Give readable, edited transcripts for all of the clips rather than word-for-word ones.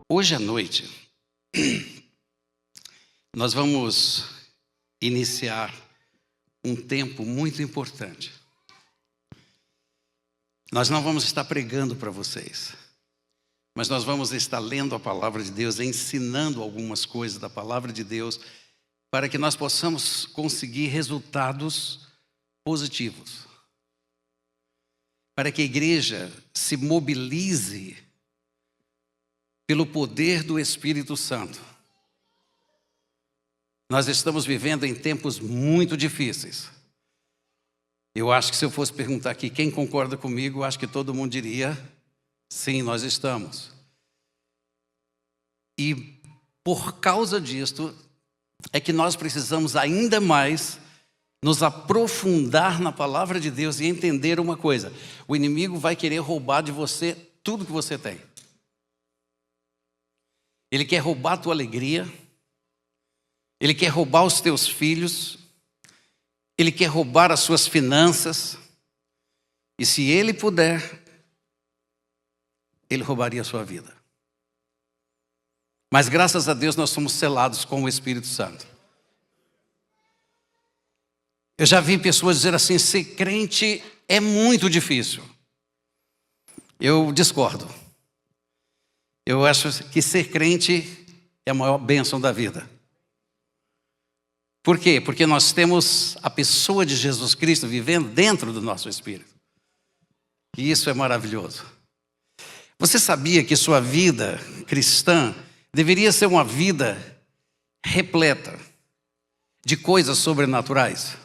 Hoje à noite, nós vamos iniciar um tempo muito importante. Nós não vamos estar pregando para vocês, mas nós vamos estar lendo a palavra de Deus, ensinando algumas coisas da palavra de Deus, para que nós possamos conseguir resultados positivos. Para que a igreja se mobilize pelo poder do Espírito Santo. Nós estamos vivendo em tempos muito difíceis. Eu acho que se eu fosse perguntar aqui quem concorda comigo, eu acho que todo mundo diria, sim, nós estamos. E por causa disto, é que nós precisamos ainda mais nos aprofundar na palavra de Deus e entender uma coisa. O inimigo vai querer roubar de você tudo que você tem. Ele quer roubar a tua alegria, ele quer roubar os teus filhos, ele quer roubar as suas finanças, e se ele puder, ele roubaria a sua vida. Mas graças a Deus nós somos selados com o Espírito Santo. Eu já vi pessoas dizer assim, ser crente é muito difícil. Eu discordo. Eu acho que ser crente é a maior bênção da vida. Por quê? Porque nós temos a pessoa de Jesus Cristo vivendo dentro do nosso espírito. E isso é maravilhoso. Você sabia que sua vida cristã deveria ser uma vida repleta de coisas sobrenaturais?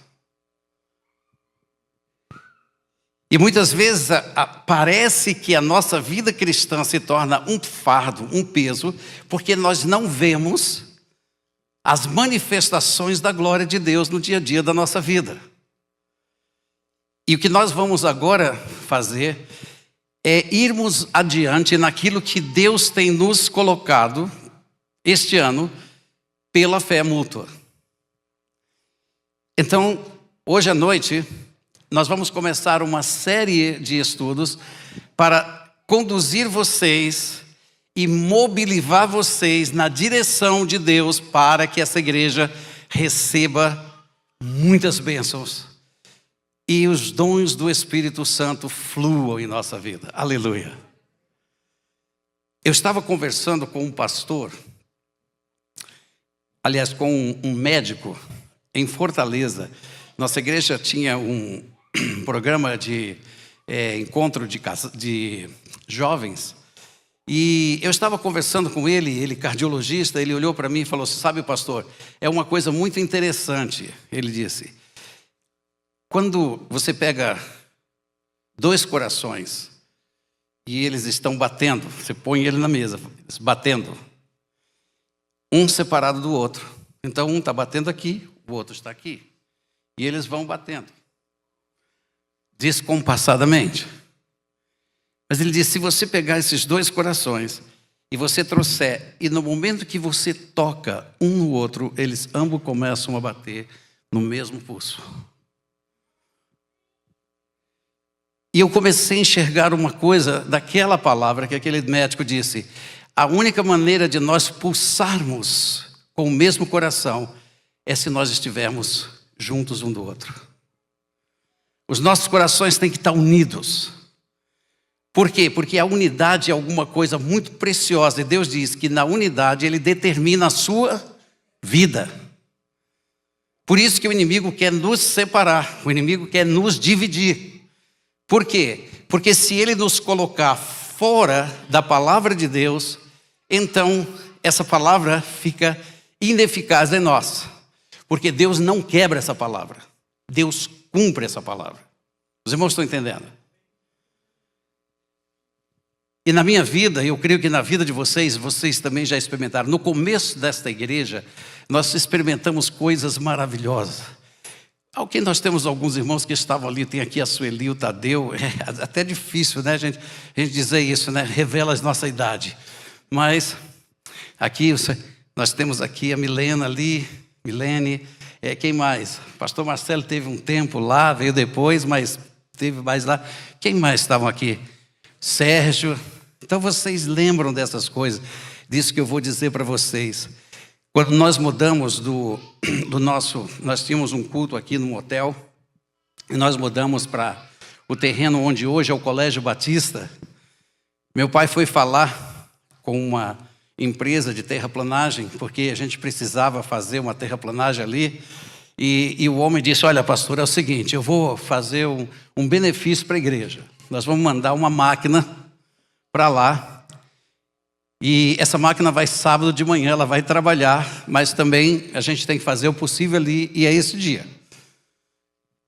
E muitas vezes parece que a nossa vida cristã se torna um fardo, um peso, porque nós não vemos as manifestações da glória de Deus no dia a dia da nossa vida. E o que nós vamos agora fazer é irmos adiante naquilo que Deus tem nos colocado este ano pela fé mútua. Então, hoje à noite, nós vamos começar uma série de estudos para conduzir vocês e mobilizar vocês na direção de Deus para que essa igreja receba muitas bênçãos e os dons do Espírito Santo fluam em nossa vida. Aleluia. Eu estava conversando com um pastor, aliás, com um médico em Fortaleza. Nossa igreja tinha um programa de encontro de jovens. E eu estava conversando com ele cardiologista, ele olhou para mim e falou, sabe, pastor, é uma coisa muito interessante. Ele disse, quando você pega dois corações e eles estão batendo, você põe ele na mesa, batendo, um separado do outro. Então um está batendo aqui, o outro está aqui. E eles vão batendo descompassadamente. Mas ele disse, se você pegar esses dois corações e você trouxer, e no momento que você toca um no outro, eles ambos começam a bater no mesmo pulso. E eu comecei a enxergar uma coisa daquela palavra que aquele médico disse, a única maneira de nós pulsarmos com o mesmo coração é se nós estivermos juntos um do outro. Os nossos corações têm que estar unidos. Por quê? Porque a unidade é alguma coisa muito preciosa. E Deus diz que na unidade Ele determina a sua vida. Por isso que o inimigo quer nos separar. O inimigo quer nos dividir. Por quê? Porque se ele nos colocar fora da palavra de Deus, então essa palavra fica ineficaz em nós. Porque Deus não quebra essa palavra. Deus cumpre essa palavra. Os irmãos estão entendendo? E na minha vida, eu creio que na vida de vocês também já experimentaram. No começo desta igreja, nós experimentamos coisas maravilhosas. Aqui nós temos alguns irmãos que estavam ali, tem aqui a Sueli, o Tadeu. É até difícil, né, a gente dizer isso, né? Revela a nossa idade. Mas aqui nós temos aqui a Milena ali, Milene. Quem mais? Pastor Marcelo teve um tempo lá, veio depois, mas teve mais lá. Quem mais estavam aqui? Sérgio. Então vocês lembram dessas coisas, disso que eu vou dizer para vocês. Quando nós mudamos nós tínhamos um culto aqui no motel, e nós mudamos para o terreno onde hoje é o Colégio Batista. Meu pai foi falar com uma empresa de terraplanagem, porque a gente precisava fazer uma terraplanagem ali, e o homem disse: olha, pastor, é o seguinte, eu vou fazer um benefício para a igreja. Nós vamos mandar uma máquina para lá, e essa máquina vai sábado de manhã, ela vai trabalhar, mas também a gente tem que fazer o possível ali, e é esse dia.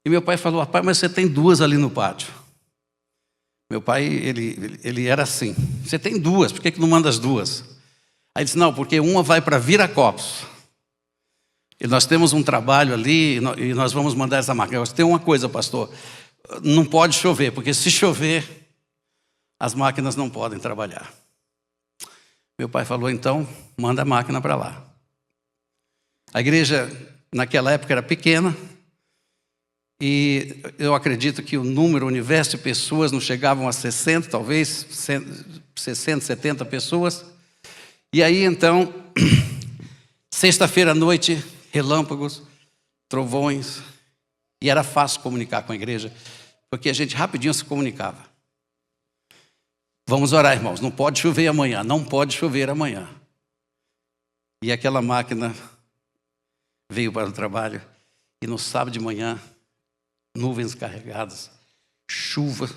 E meu pai falou: rapaz, mas você tem duas ali no pátio. Meu pai, ele era assim: você tem duas, por que não manda as duas? Aí ele disse: não, porque uma vai para Viracopos. E nós temos um trabalho ali, e nós vamos mandar essa máquina. Tem uma coisa, pastor, não pode chover, porque se chover, as máquinas não podem trabalhar. Meu pai falou: então, manda a máquina para lá. A igreja, naquela época, era pequena, e eu acredito que o número, o universo de pessoas não chegavam a 60, talvez, 60, 70 pessoas. E aí, então, sexta-feira à noite, relâmpagos, trovões, e era fácil comunicar com a igreja, porque a gente rapidinho se comunicava. Vamos orar, irmãos, não pode chover amanhã, não pode chover amanhã. E aquela máquina veio para o trabalho, e no sábado de manhã, nuvens carregadas, chuva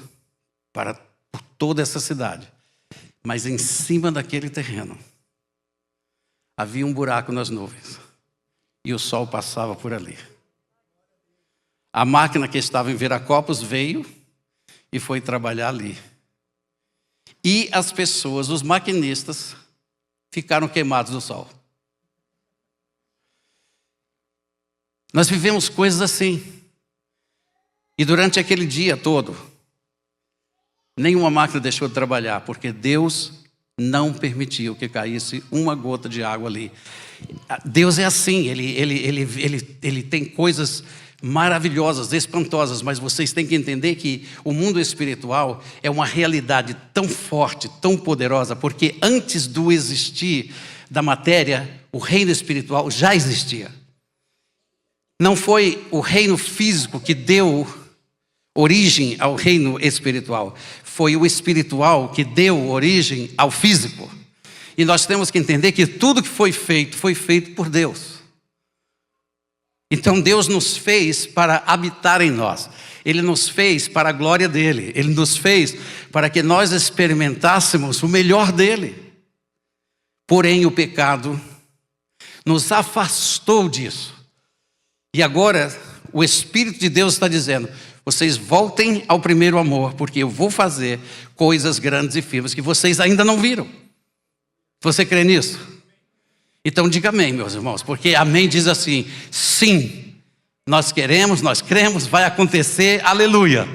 por toda essa cidade. Mas em cima daquele terreno, havia um buraco nas nuvens, e o sol passava por ali. A máquina que estava em Viracopos veio e foi trabalhar ali. E as pessoas, os maquinistas, ficaram queimados do sol. Nós vivemos coisas assim. E durante aquele dia todo, nenhuma máquina deixou de trabalhar, porque Deus não permitiu que caísse uma gota de água ali. Deus é assim, ele tem coisas maravilhosas, espantosas, mas vocês têm que entender que o mundo espiritual é uma realidade tão forte, tão poderosa, porque antes do existir da matéria, o reino espiritual já existia. Não foi o reino físico que deu origem ao reino espiritual, foi o espiritual que deu origem ao físico. E nós temos que entender que tudo que foi feito por Deus. Então Deus nos fez para habitar em nós. Ele nos fez para a glória dele. Ele nos fez para que nós experimentássemos o melhor dele. Porém, o pecado nos afastou disso. E agora, o Espírito de Deus está dizendo: vocês voltem ao primeiro amor, porque eu vou fazer coisas grandes e firmes que vocês ainda não viram. Você crê nisso? Então diga amém, meus irmãos, porque amém diz assim: sim, nós queremos, nós cremos, vai acontecer, aleluia.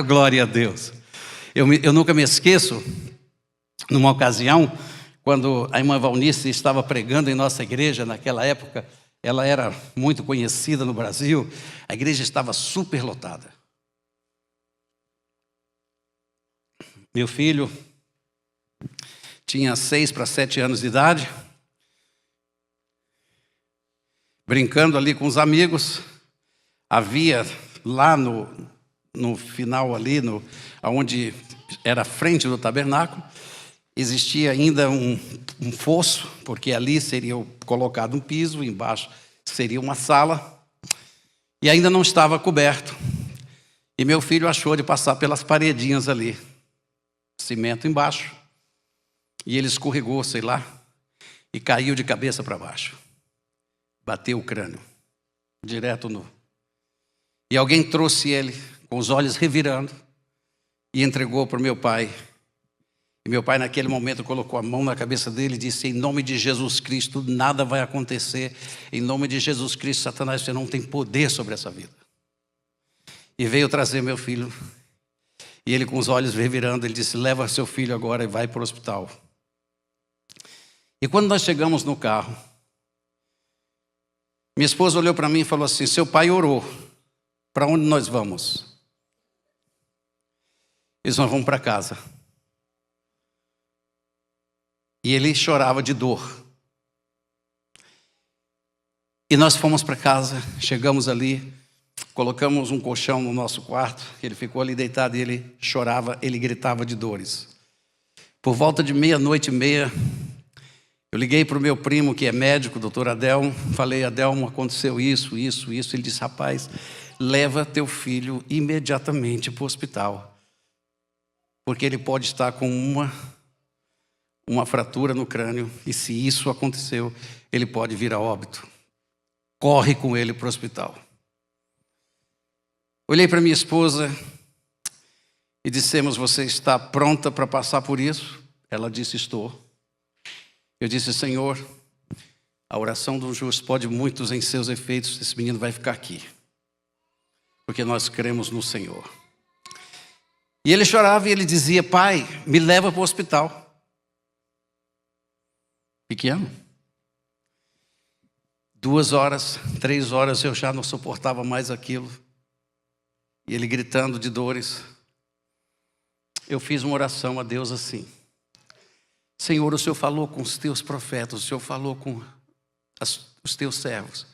Glória a Deus. Eu nunca me esqueço, numa ocasião, quando a irmã Valnice estava pregando em nossa igreja naquela época. Ela era muito conhecida no Brasil, a igreja estava super lotada. Meu filho tinha 6 para 7 anos de idade, brincando ali com os amigos. Havia lá no final ali, onde era a frente do tabernáculo, existia ainda um fosso, porque ali seria colocado um piso, embaixo seria uma sala, e ainda não estava coberto. E meu filho achou de passar pelas paredinhas ali, cimento embaixo, e ele escorregou, sei lá, e caiu de cabeça para baixo. Bateu o crânio, direto no... E alguém trouxe ele, com os olhos revirando, e entregou para o meu pai. E meu pai, naquele momento, colocou a mão na cabeça dele e disse: em nome de Jesus Cristo, nada vai acontecer. Em nome de Jesus Cristo, Satanás, você não tem poder sobre essa vida. E veio trazer meu filho. E ele, com os olhos revirando, ele disse: leva seu filho agora e vai para o hospital. E quando nós chegamos no carro, minha esposa olhou para mim e falou assim: seu pai orou. Para onde nós vamos? Eles vão para casa. E ele chorava de dor. E nós fomos para casa, chegamos ali, colocamos um colchão no nosso quarto, ele ficou ali deitado e ele chorava, ele gritava de dores. Por volta de 00:30, eu liguei para o meu primo, que é médico, o doutor Adelmo, falei: Adelmo, aconteceu isso. Ele disse: rapaz, leva teu filho imediatamente para o hospital, porque ele pode estar com uma fratura no crânio, e se isso aconteceu, ele pode vir a óbito. Corre com ele para o hospital. Olhei para minha esposa e dissemos: você está pronta para passar por isso? Ela disse: estou. Eu disse: Senhor, a oração do justo pode muitos em seus efeitos, esse menino vai ficar aqui, porque nós cremos no Senhor. E ele chorava e ele dizia: pai, me leva para o hospital. Pequeno. 2 horas, 3 horas, eu já não suportava mais aquilo. E ele gritando de dores. Eu fiz uma oração a Deus assim: Senhor, o Senhor falou com os teus profetas, o Senhor falou com os teus servos.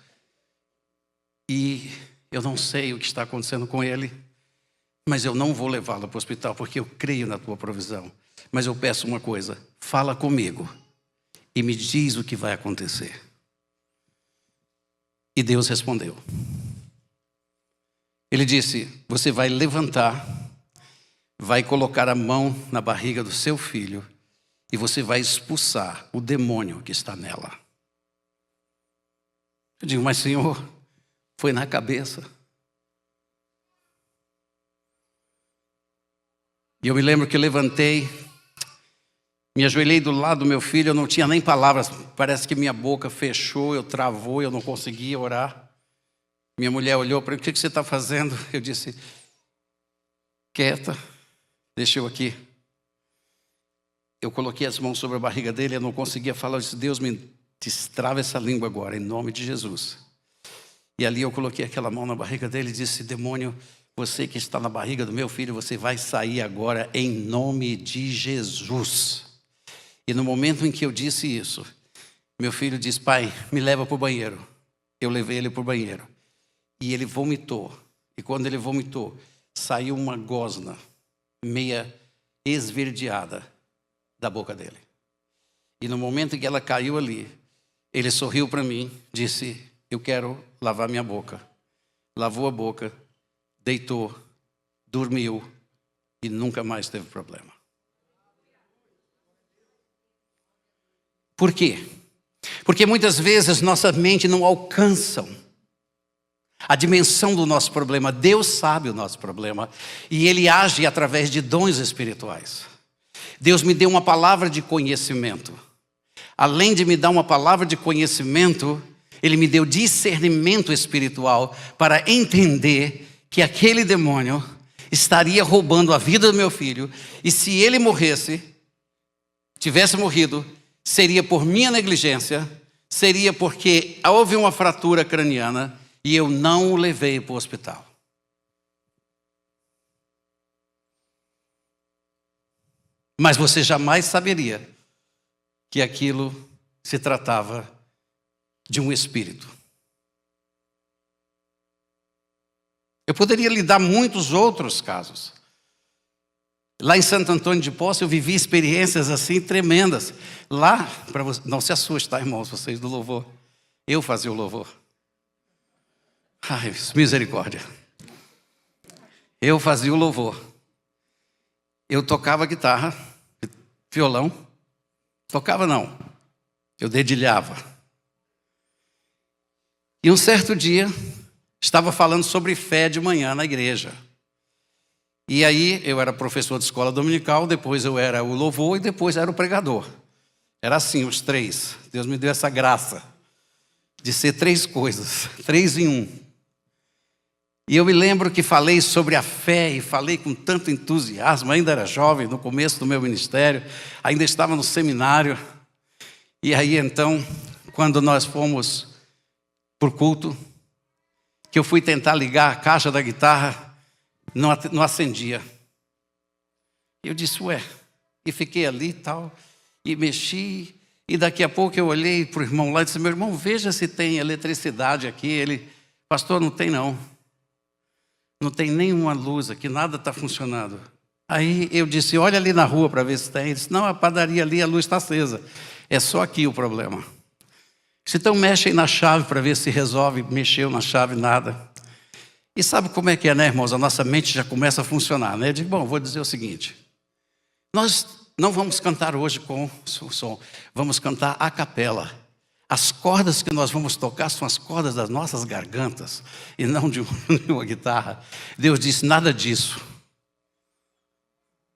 E eu não sei o que está acontecendo com ele, mas eu não vou levá-lo para o hospital, porque eu creio na tua provisão. Mas eu peço uma coisa: fala comigo e me diz o que vai acontecer. E Deus respondeu. Ele disse: você vai levantar, vai colocar a mão na barriga do seu filho e você vai expulsar o demônio que está nela. Eu digo: mas Senhor, foi na cabeça. E eu me lembro que levantei, me ajoelhei do lado do meu filho, eu não tinha nem palavras, parece que minha boca fechou, eu travou, eu não conseguia orar. Minha mulher olhou para mim: o que você está fazendo? Eu disse: quieta, deixa eu aqui. Eu coloquei as mãos sobre a barriga dele, eu não conseguia falar. Eu disse: Deus, me destrava essa língua agora, em nome de Jesus. E ali eu coloquei aquela mão na barriga dele e disse: demônio, você que está na barriga do meu filho, você vai sair agora em nome de Jesus. E no momento em que eu disse isso, meu filho disse: pai, me leva para o banheiro. Eu levei ele para o banheiro. E ele vomitou. E quando ele vomitou, saiu uma gosma meia esverdeada da boca dele. E no momento em que ela caiu ali, ele sorriu para mim, disse: eu quero lavar minha boca. Lavou a boca, deitou, dormiu e nunca mais teve problema. Por quê? Porque muitas vezes nossa mente não alcança a dimensão do nosso problema. Deus sabe o nosso problema e Ele age através de dons espirituais. Deus me deu uma palavra de conhecimento. Além de me dar uma palavra de conhecimento, Ele me deu discernimento espiritual para entender que aquele demônio estaria roubando a vida do meu filho, e se ele morresse, tivesse morrido, seria por minha negligência, seria porque houve uma fratura craniana e eu não o levei para o hospital. Mas você jamais saberia que aquilo se tratava de um espírito. Eu poderia lhe dar muitos outros casos. Lá em Santo Antônio de Posse eu vivi experiências assim tremendas. Lá, para você, não se assuste, tá, irmãos, vocês do louvor. Eu fazia o louvor. Ai, misericórdia. Eu fazia o louvor. Eu tocava guitarra, violão. Tocava não, eu dedilhava. E um certo dia, estava falando sobre fé de manhã na igreja. E aí eu era professor de escola dominical, depois eu era o louvor e depois era o pregador. Era assim, os três. Deus me deu essa graça de ser 3 coisas, 3 em 1. E eu me lembro que falei sobre a fé e falei com tanto entusiasmo, ainda era jovem, no começo do meu ministério, ainda estava no seminário. E aí então, quando nós fomos por culto, que eu fui tentar ligar a caixa da guitarra, não acendia. Eu disse, ué, e fiquei ali e tal, e mexi, e daqui a pouco eu olhei para o irmão lá e disse, meu irmão, veja se tem eletricidade aqui. Ele, pastor, não tem não. Não tem nenhuma luz aqui, nada está funcionando. Aí eu disse, olha ali na rua para ver se tem. Ele disse, não, a padaria ali, a luz está acesa. É só aqui o problema. Então mexe aí na chave para ver se resolve. Mexeu na chave, nada. E sabe como é que é, né, irmãos? A nossa mente já começa a funcionar, né? Eu digo, bom, vou dizer o seguinte. Nós não vamos cantar hoje com o som. Vamos cantar a capela. As cordas que nós vamos tocar são as cordas das nossas gargantas e não de uma guitarra. Deus disse, nada disso.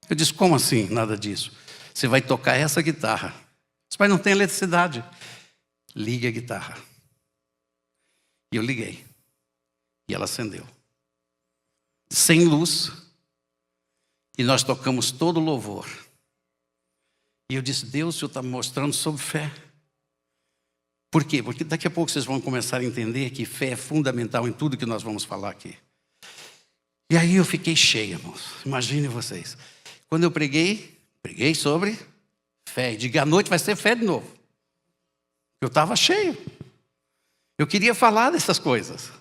Eu disse, como assim, nada disso? Você vai tocar essa guitarra. Mas não tem eletricidade. Ligue a guitarra. E eu liguei. E ela acendeu. Sem luz. E nós tocamos todo o louvor. E eu disse, Deus, o Senhor está me mostrando sobre fé. Por quê? Porque daqui a pouco vocês vão começar a entender que fé é fundamental em tudo que nós vamos falar aqui. E aí eu fiquei cheio, irmãos. Imaginem vocês. Quando eu preguei sobre fé. E digo, à noite vai ser fé de novo. Eu estava cheio. Eu queria falar dessas coisas.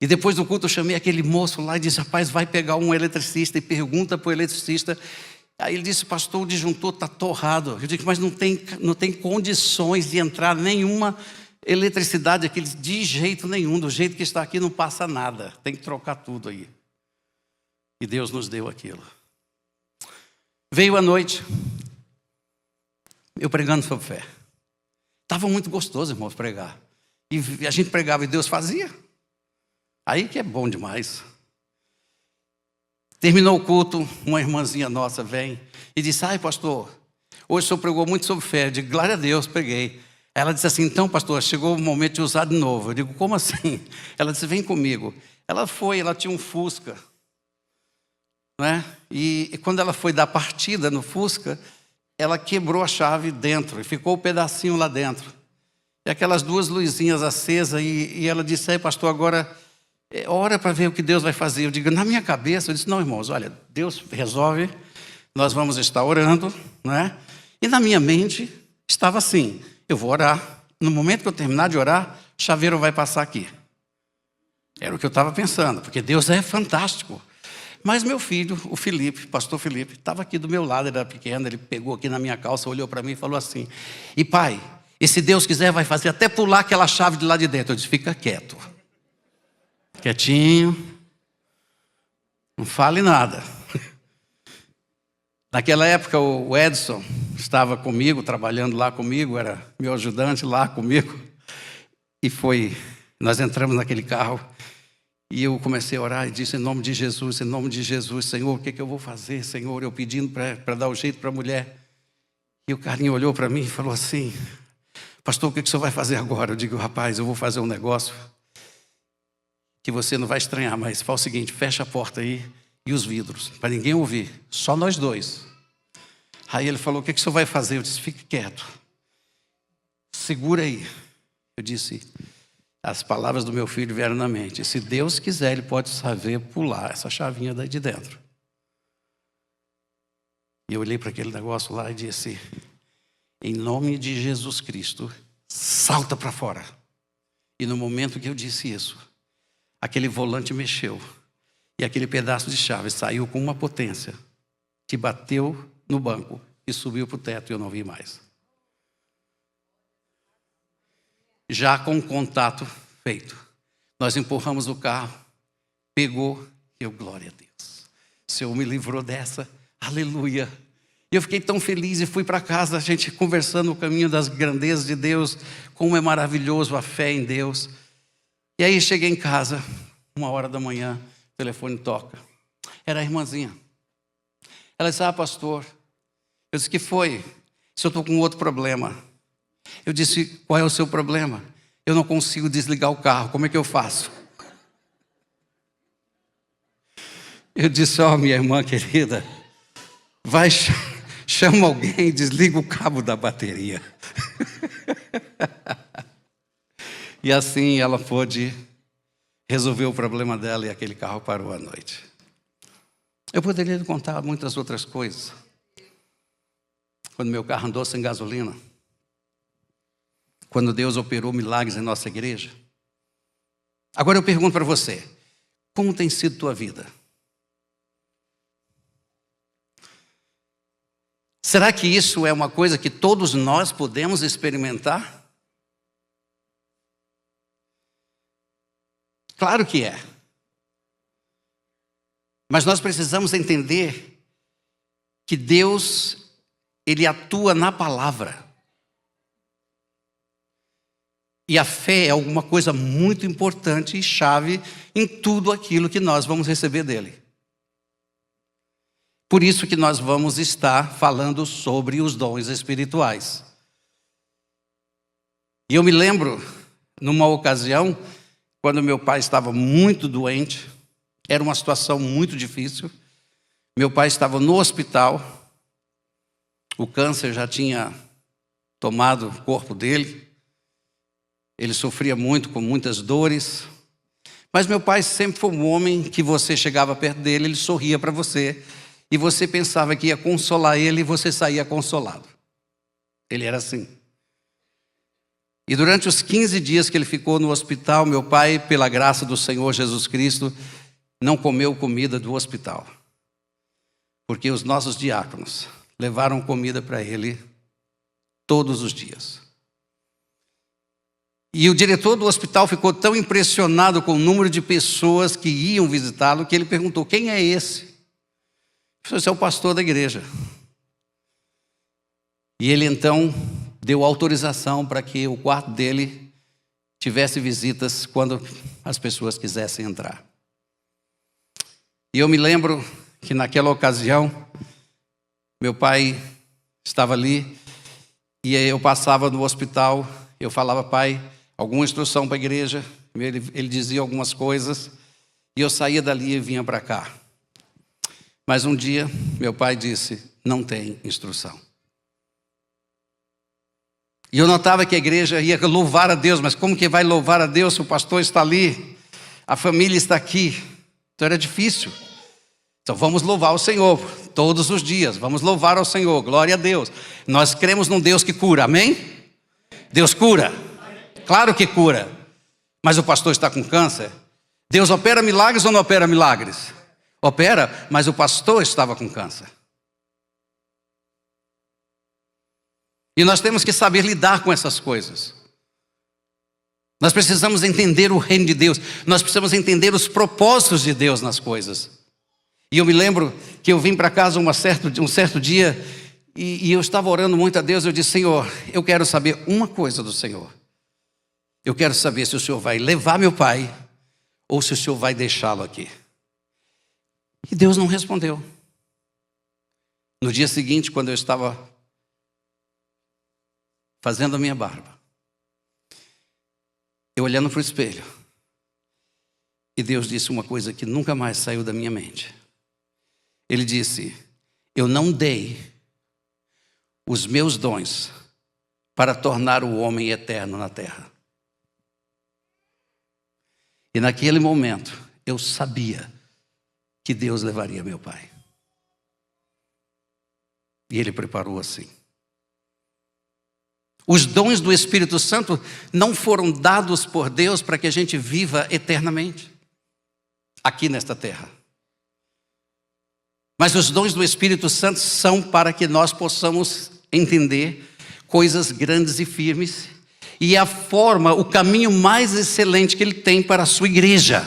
E depois do culto eu chamei aquele moço lá e disse, rapaz, vai pegar um eletricista e pergunta para o eletricista. Aí ele disse, pastor, o disjuntor está torrado. Eu digo, mas não tem condições de entrar nenhuma eletricidade aqui de jeito nenhum. Do jeito que está aqui não passa nada. Tem que trocar tudo aí. E Deus nos deu aquilo. Veio a noite, eu pregando sobre fé. Estava muito gostoso, irmãos, pregar. E a gente pregava e Deus fazia. Aí que é bom demais. Terminou o culto, uma irmãzinha nossa vem e disse, ai pastor, hoje o senhor pregou muito sobre fé. Eu digo, glória a Deus, preguei. Ela disse assim, então pastor, chegou o momento de usar de novo. Eu digo, como assim? Ela disse, vem comigo. Ela foi, ela tinha um Fusca. Né? E quando ela foi dar partida no Fusca, ela quebrou a chave dentro e ficou um pedacinho lá dentro. E aquelas duas luzinhas acesas e ela disse, aí pastor, agora ora para ver o que Deus vai fazer. Eu digo, na minha cabeça, eu disse, não irmãos, olha, Deus resolve, nós vamos estar orando, né? E na minha mente estava assim, eu vou orar, no momento que eu terminar de orar, o chaveiro vai passar aqui. Era o que eu estava pensando, porque Deus é fantástico. Mas meu filho, o Felipe, pastor Felipe, estava aqui do meu lado, ele era pequeno, ele pegou aqui na minha calça, olhou para mim e falou assim, e pai, e se Deus quiser vai fazer até pular aquela chave de lá de dentro. Eu disse, fica quieto. Quietinho, não fale nada. Naquela época o Edson estava comigo, trabalhando lá comigo, era meu ajudante lá comigo. E nós entramos naquele carro e eu comecei a orar e disse, em nome de Jesus, Senhor, o que eu vou fazer, Senhor? Eu pedindo para dar o jeito para a mulher. E o carinho olhou para mim e falou assim, pastor, o que o senhor vai fazer agora? Eu digo, rapaz, eu vou fazer um negócio que você não vai estranhar, mas fala o seguinte, fecha a porta aí e os vidros, para ninguém ouvir, só nós dois. Aí ele falou, o que o senhor vai fazer? Eu disse, fique quieto, segura aí. Eu disse, as palavras do meu filho vieram na mente, se Deus quiser, ele pode saber pular essa chavinha daí de dentro. E eu olhei para aquele negócio lá e disse, em nome de Jesus Cristo, salta para fora. E no momento que eu disse isso, aquele volante mexeu. E aquele pedaço de chave saiu com uma potência que bateu no banco e subiu para o teto e eu não vi mais. Já com o contato feito, nós empurramos o carro, pegou, eu, glória a Deus. O Senhor me livrou dessa, aleluia. E eu fiquei tão feliz e fui para casa, a gente conversando no caminho das grandezas de Deus, como é maravilhoso a fé em Deus. E aí cheguei em casa, 1h da manhã, o telefone toca. Era a irmãzinha. Ela disse, pastor. Eu disse, que foi? Se eu estou com outro problema. Eu disse, qual é o seu problema? Eu não consigo desligar o carro, como é que eu faço? Eu disse, minha irmã querida, vai, chama alguém e desliga o cabo da bateria. E assim ela pôde resolver o problema dela e aquele carro parou à noite. Eu poderia lhe contar muitas outras coisas. Quando meu carro andou sem gasolina. Quando Deus operou milagres em nossa igreja. Agora eu pergunto para você, como tem sido tua vida? Será que isso é uma coisa que todos nós podemos experimentar? Claro que é. Mas nós precisamos entender que Deus, Ele atua na palavra. E a fé é alguma coisa muito importante e chave em tudo aquilo que nós vamos receber dele. Por isso que nós vamos estar falando sobre os dons espirituais. E eu me lembro, numa ocasião, quando meu pai estava muito doente, era uma situação muito difícil. Meu pai estava no hospital, o câncer já tinha tomado o corpo dele, ele sofria muito, com muitas dores. Mas meu pai sempre foi um homem que você chegava perto dele, ele sorria para você, e você pensava que ia consolar ele e você saía consolado. Ele era assim. E durante os 15 dias que ele ficou no hospital, meu pai, pela graça do Senhor Jesus Cristo, não comeu comida do hospital. Porque os nossos diáconos levaram comida para ele todos os dias. E o diretor do hospital ficou tão impressionado com o número de pessoas que iam visitá-lo, que ele perguntou, quem é esse? Esse é o pastor da igreja. E ele então deu autorização para que o quarto dele tivesse visitas quando as pessoas quisessem entrar. E eu me lembro que naquela ocasião, meu pai estava ali, e eu passava no hospital, eu falava, pai, alguma instrução para a igreja, ele dizia algumas coisas, e eu saía dali e vinha para cá. Mas um dia, meu pai disse, não tem instrução. E eu notava que a igreja ia louvar a Deus, mas como que vai louvar a Deus se o pastor está ali, a família está aqui? Então era difícil. Então vamos louvar o Senhor todos os dias, vamos louvar ao Senhor, glória a Deus. Nós cremos num Deus que cura, amém? Deus cura, claro que cura, mas o pastor está com câncer. Deus opera milagres ou não opera milagres? Opera, mas o pastor estava com câncer. E nós temos que saber lidar com essas coisas. Nós precisamos entender o reino de Deus, nós precisamos entender os propósitos de Deus nas coisas. E eu me lembro que eu vim para casa um certo dia e eu estava orando muito a Deus. Eu disse, Senhor, eu quero saber uma coisa do Senhor. Eu quero saber se o Senhor vai levar meu pai ou se o Senhor vai deixá-lo aqui. E Deus não respondeu. No dia seguinte, quando eu estava fazendo a minha barba, eu olhando para o espelho, e Deus disse uma coisa que nunca mais saiu da minha mente. Ele disse, eu não dei os meus dons para tornar o homem eterno na terra. E naquele momento, eu sabia que Deus levaria meu pai. E Ele preparou assim. Os dons do Espírito Santo não foram dados por Deus para que a gente viva eternamente aqui nesta terra. Mas os dons do Espírito Santo são para que nós possamos entender coisas grandes e firmes, e a forma, o caminho mais excelente que Ele tem para a sua igreja,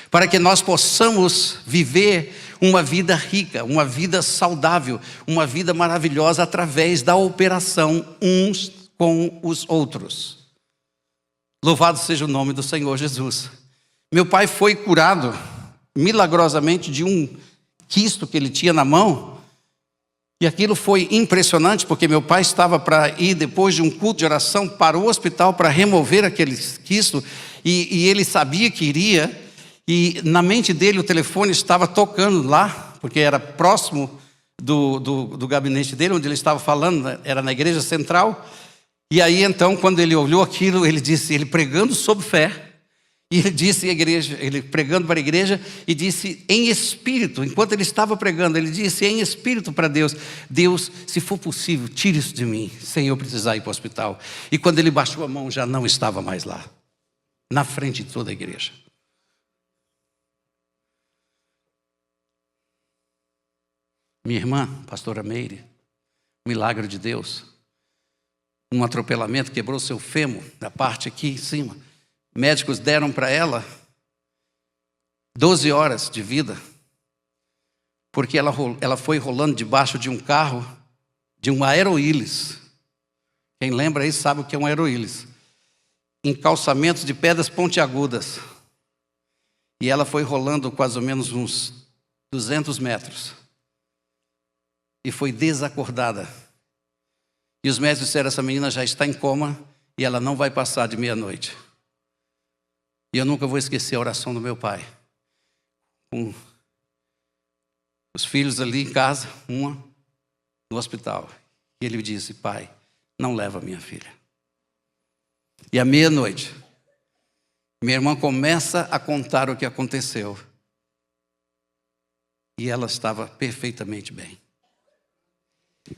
para que nós possamos viver uma vida rica, uma vida saudável, uma vida maravilhosa através da operação uns com os outros. Louvado seja o nome do Senhor Jesus. Meu pai foi curado milagrosamente de um quisto que ele tinha na mão, e aquilo foi impressionante, porque meu pai estava para ir, depois de um culto de oração, para o hospital para remover aquele quisto, e ele sabia que iria, e na mente dele o telefone estava tocando lá, porque era próximo do gabinete dele, onde ele estava falando, era na igreja central. E aí então, quando ele olhou aquilo, ele disse, ele pregando sobre fé, E ele disse à igreja, ele pregando para a igreja, e disse em espírito, enquanto ele estava pregando, ele disse em espírito para Deus: Deus, se for possível, tire isso de mim, sem eu precisar ir para o hospital. E quando ele baixou a mão, já não estava mais lá, na frente de toda a igreja. Minha irmã, pastora Meire, milagre de Deus, um atropelamento, quebrou seu fêmur, da parte aqui em cima. Médicos deram para ela 12 horas de vida, porque ela foi rolando debaixo de um carro, de um aeroílis. Quem lembra aí sabe o que é um aeroílis. Em calçamentos de pedras pontiagudas. E ela foi rolando quase ou menos uns 200 metros. E foi desacordada. E os médicos disseram: essa menina já está em coma e ela não vai passar de meia-noite. E eu nunca vou esquecer a oração do meu pai. Com os filhos ali em casa, uma no hospital. E ele me disse: pai, não leva minha filha. E à meia-noite, minha irmã começa a contar o que aconteceu. E ela estava perfeitamente bem.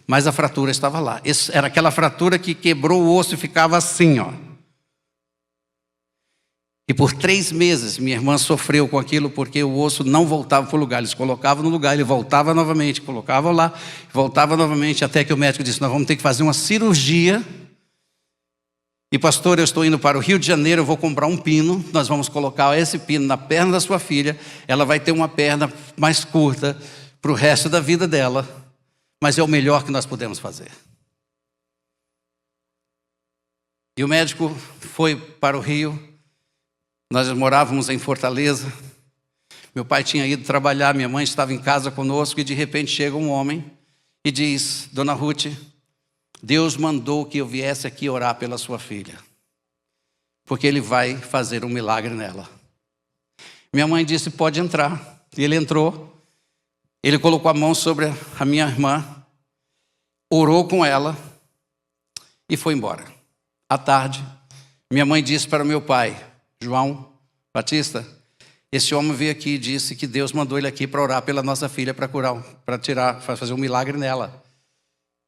Mas a fratura estava lá. Era aquela fratura que quebrou o osso e ficava assim, ó. E por 3 meses minha irmã sofreu com aquilo, porque o osso não voltava para o lugar. Eles colocavam no lugar, ele voltava novamente, colocavam lá, voltava novamente, até que o médico disse: nós vamos ter que fazer uma cirurgia. E pastor, eu estou indo para o Rio de Janeiro, eu vou comprar um pino, nós vamos colocar esse pino na perna da sua filha, ela vai ter uma perna mais curta para o resto da vida dela, mas é o melhor que nós podemos fazer. E o médico foi para o Rio, nós morávamos em Fortaleza, meu pai tinha ido trabalhar, minha mãe estava em casa conosco, e de repente chega um homem e diz: dona Ruth, Deus mandou que eu viesse aqui orar pela sua filha, porque Ele vai fazer um milagre nela. Minha mãe disse: pode entrar. E ele entrou, ele colocou a mão sobre a minha irmã, orou com ela e foi embora. À tarde, minha mãe disse para meu pai, João Batista: esse homem veio aqui e disse que Deus mandou ele aqui para orar pela nossa filha, para curar, para fazer um milagre nela.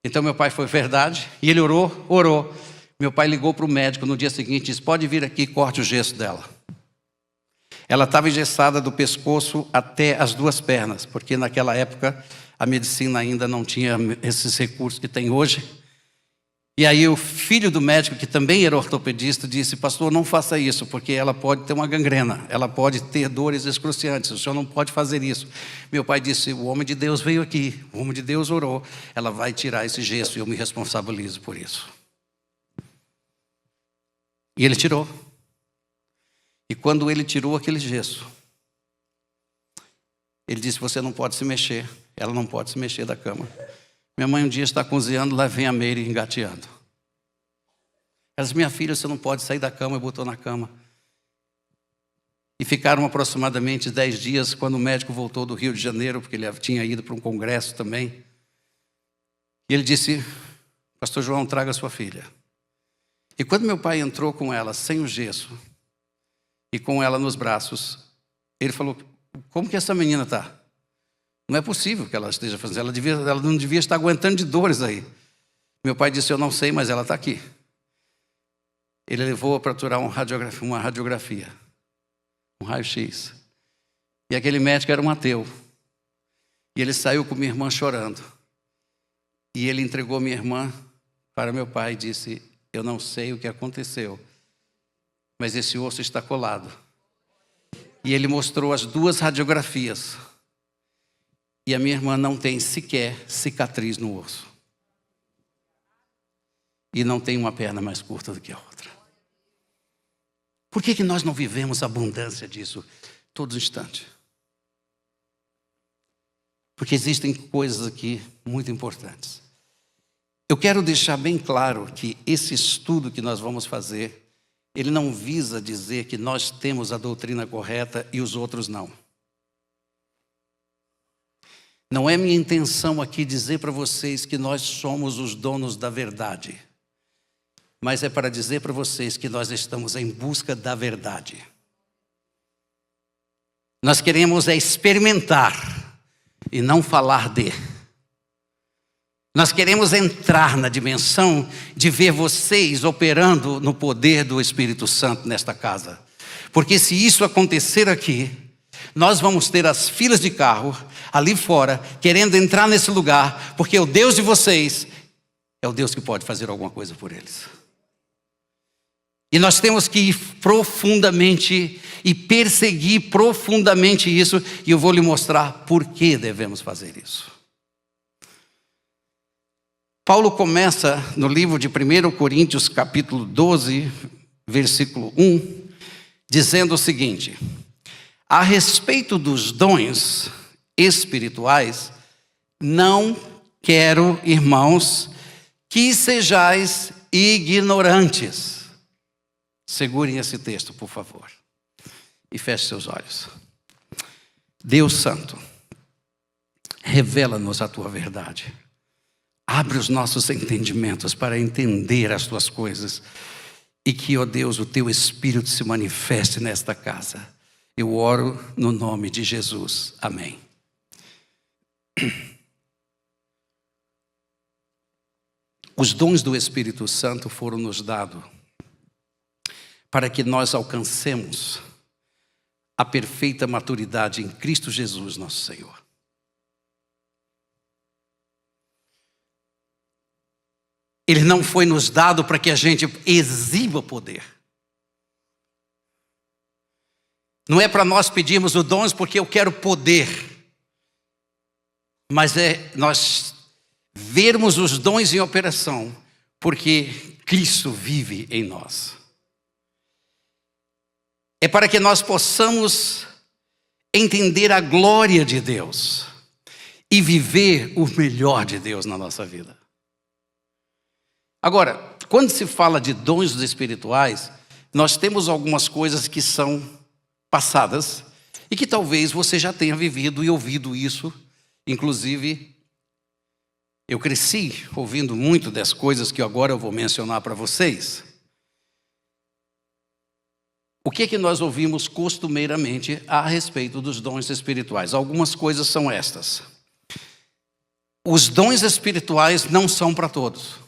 Então meu pai foi verdade, e ele orou. Meu pai ligou para o médico no dia seguinte e disse: pode vir aqui e corte o gesso dela. Ela estava engessada do pescoço até as 2 pernas, porque naquela época a medicina ainda não tinha esses recursos que tem hoje. E aí o filho do médico, que também era ortopedista, disse: pastor, não faça isso, porque ela pode ter uma gangrena, ela pode ter dores excruciantes, o senhor não pode fazer isso. Meu pai disse: o homem de Deus veio aqui, o homem de Deus orou, ela vai tirar esse gesso e eu me responsabilizo por isso. E ele tirou. E quando ele tirou aquele gesso, ele disse: você não pode se mexer, ela não pode se mexer da cama. Minha mãe um dia está cozinhando, lá vem a Meire engateando. Ela disse: minha filha, você não pode sair da cama, e botou na cama. E ficaram aproximadamente 10 dias, quando o médico voltou do Rio de Janeiro, porque ele tinha ido para um congresso também. E ele disse: pastor João, traga sua filha. E quando meu pai entrou com ela, sem o gesso, e com ela nos braços, ele falou: como que essa menina está? Não é possível que ela esteja fazendo, ela não devia estar aguentando de dores aí. Meu pai disse: eu não sei, mas ela está aqui. Ele levou para tirar uma radiografia, um raio-x. E aquele médico era um ateu. E ele saiu com minha irmã chorando. E ele entregou minha irmã para meu pai e disse: eu não sei o que aconteceu, mas esse osso está colado. E ele mostrou as 2 radiografias. E a minha irmã não tem sequer cicatriz no osso. E não tem uma perna mais curta do que a outra. Por que nós não vivemos a abundância disso todo instante? Porque existem coisas aqui muito importantes. Eu quero deixar bem claro que esse estudo que nós vamos fazer, ele não visa dizer que nós temos a doutrina correta e os outros não. Não é minha intenção aqui dizer para vocês que nós somos os donos da verdade, mas é para dizer para vocês que nós estamos em busca da verdade. Nós queremos experimentar e não falar de. Nós queremos entrar na dimensão de ver vocês operando no poder do Espírito Santo nesta casa. Porque se isso acontecer aqui, nós vamos ter as filas de carro ali fora, querendo entrar nesse lugar, porque o Deus de vocês é o Deus que pode fazer alguma coisa por eles. E nós temos que ir profundamente e perseguir profundamente isso, e eu vou lhe mostrar por que devemos fazer isso. Paulo começa no livro de 1 Coríntios, capítulo 12, versículo 1, dizendo o seguinte: a respeito dos dons espirituais, não quero, irmãos, que sejais ignorantes. Segurem esse texto, por favor, e feche seus olhos. Deus Santo, revela-nos a tua verdade. Abre os nossos entendimentos para entender as tuas coisas. E que, ó Deus, o teu Espírito se manifeste nesta casa. Eu oro no nome de Jesus. Amém. Os dons do Espírito Santo foram nos dados para que nós alcancemos a perfeita maturidade em Cristo Jesus, nosso Senhor. Ele não foi nos dado para que a gente exiba poder. Não é para nós pedirmos os dons porque eu quero poder. Mas é nós vermos os dons em operação porque Cristo vive em nós. É para que nós possamos entender a glória de Deus e viver o melhor de Deus na nossa vida. Agora, quando se fala de dons espirituais, nós temos algumas coisas que são passadas e que talvez você já tenha vivido e ouvido isso. Inclusive, eu cresci ouvindo muito das coisas que agora eu vou mencionar para vocês. O que é que nós ouvimos costumeiramente a respeito dos dons espirituais? Algumas coisas são estas. Os dons espirituais não são para todos.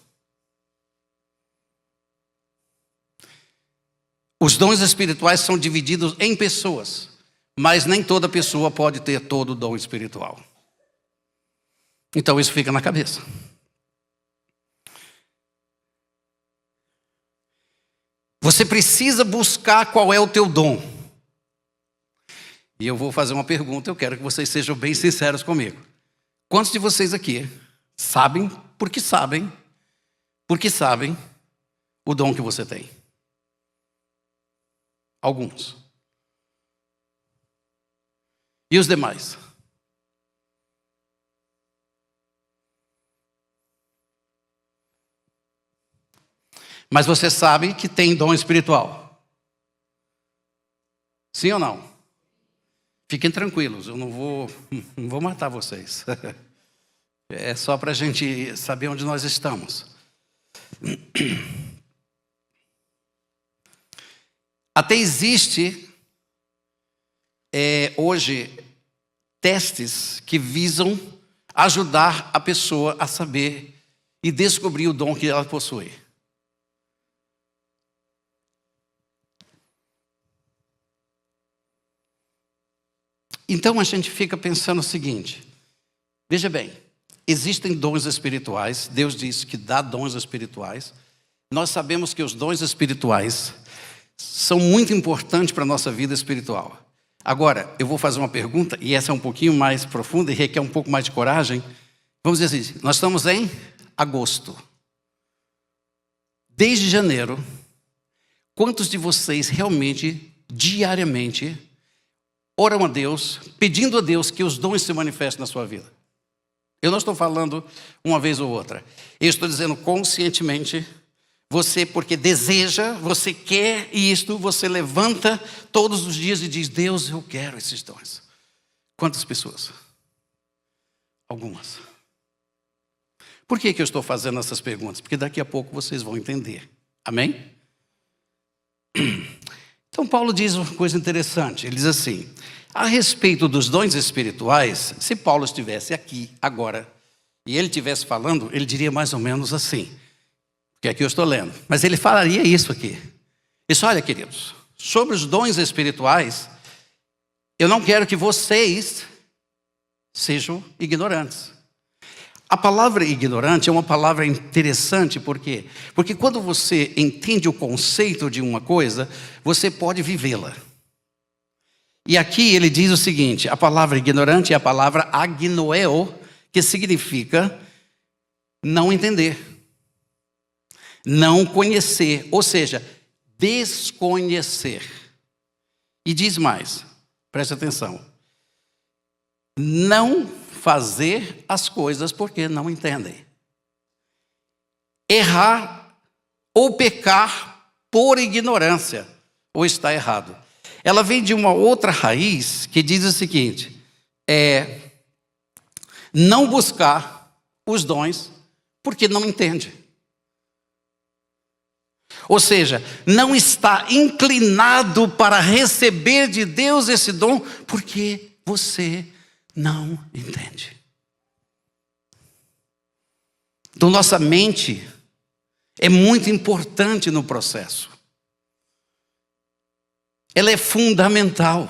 Os dons espirituais são divididos em pessoas, mas nem toda pessoa pode ter todo o dom espiritual. Então isso fica na cabeça. Você precisa buscar qual é o teu dom. E eu vou fazer uma pergunta, eu quero que vocês sejam bem sinceros comigo. Quantos de vocês aqui sabem o dom que você tem? Alguns. E os demais? Mas você sabe que tem dom espiritual? Sim ou não? Fiquem tranquilos, eu não vou matar vocês. É só para a gente saber onde nós estamos. Até existe hoje testes que visam ajudar a pessoa a saber e descobrir o dom que ela possui. Então a gente fica pensando o seguinte, veja bem, existem dons espirituais, Deus disse que dá dons espirituais, nós sabemos que os dons espirituais são muito importantes para a nossa vida espiritual. Agora, eu vou fazer uma pergunta, e essa é um pouquinho mais profunda e requer um pouco mais de coragem. Vamos dizer assim, nós estamos em agosto. Desde janeiro, quantos de vocês realmente, diariamente, oram a Deus, pedindo a Deus que os dons se manifestem na sua vida? Eu não estou falando uma vez ou outra. Eu estou dizendo conscientemente. Você, porque deseja, você quer isto, você levanta todos os dias e diz, Deus, eu quero esses dons. Quantas pessoas? Algumas. Por que eu estou fazendo essas perguntas? Porque daqui a pouco vocês vão entender. Amém? Então Paulo diz uma coisa interessante, ele diz assim, a respeito dos dons espirituais, se Paulo estivesse aqui agora, e ele estivesse falando, ele diria mais ou menos assim, porque aqui eu estou lendo, mas ele falaria isso aqui. Isso, olha queridos, sobre os dons espirituais, eu não quero que vocês sejam ignorantes. A palavra ignorante é uma palavra interessante, por quê? Porque quando você entende o conceito de uma coisa, você pode vivê-la. E aqui ele diz o seguinte, a palavra ignorante é a palavra agnoeo, que significa não entender, não conhecer, ou seja, desconhecer. E diz mais, preste atenção, não fazer as coisas porque não entendem. Errar ou pecar por ignorância, ou está errado. Ela vem de uma outra raiz que diz o seguinte, não buscar os dons porque não entende. Ou seja, não está inclinado para receber de Deus esse dom porque você não entende. Então, nossa mente é muito importante no processo. Ela é fundamental.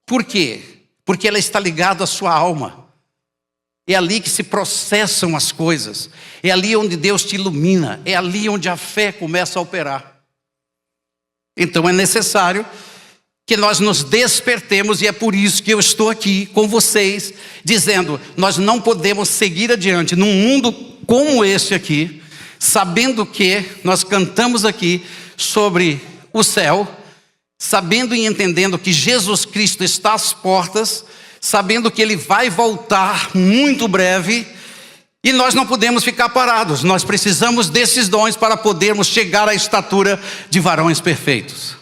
Por quê? Porque ela está ligada à sua alma. É ali que se processam as coisas. É ali onde Deus te ilumina. É ali onde a fé começa a operar. Então é necessário que nós nos despertemos, e é por isso que eu estou aqui com vocês, dizendo, nós não podemos seguir adiante num mundo como esse aqui, sabendo que nós cantamos aqui sobre o céu, sabendo e entendendo que Jesus Cristo está às portas, sabendo que Ele vai voltar muito breve, e nós não podemos ficar parados, nós precisamos desses dons para podermos chegar à estatura de varões perfeitos.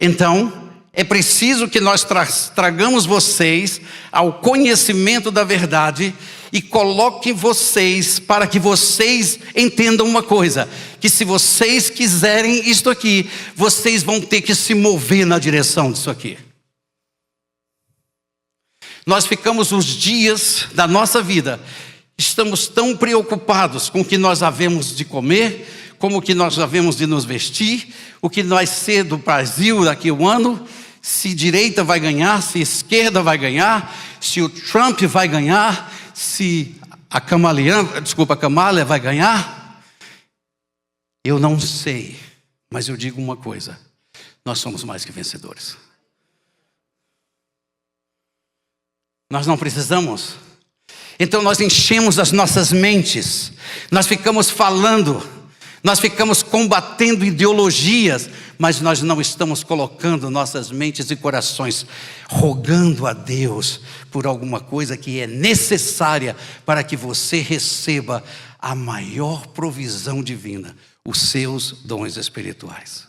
Então, é preciso que nós tragamos vocês ao conhecimento da verdade e coloquem vocês para que vocês entendam uma coisa, que se vocês quiserem isto aqui, vocês vão ter que se mover na direção disso aqui. Nós ficamos os dias da nossa vida, estamos tão preocupados com o que nós havemos de comer, como que nós havemos de nos vestir, o que vai ser do Brasil daqui a um ano, se direita vai ganhar, se esquerda vai ganhar, se o Trump vai ganhar, se a Camália vai ganhar. Eu não sei, mas eu digo uma coisa, nós somos mais que vencedores. Nós não precisamos. Então nós enchemos as nossas mentes, nós ficamos falando, nós ficamos combatendo ideologias, mas nós não estamos colocando nossas mentes e corações, rogando a Deus por alguma coisa que é necessária para que você receba a maior provisão divina, os seus dons espirituais.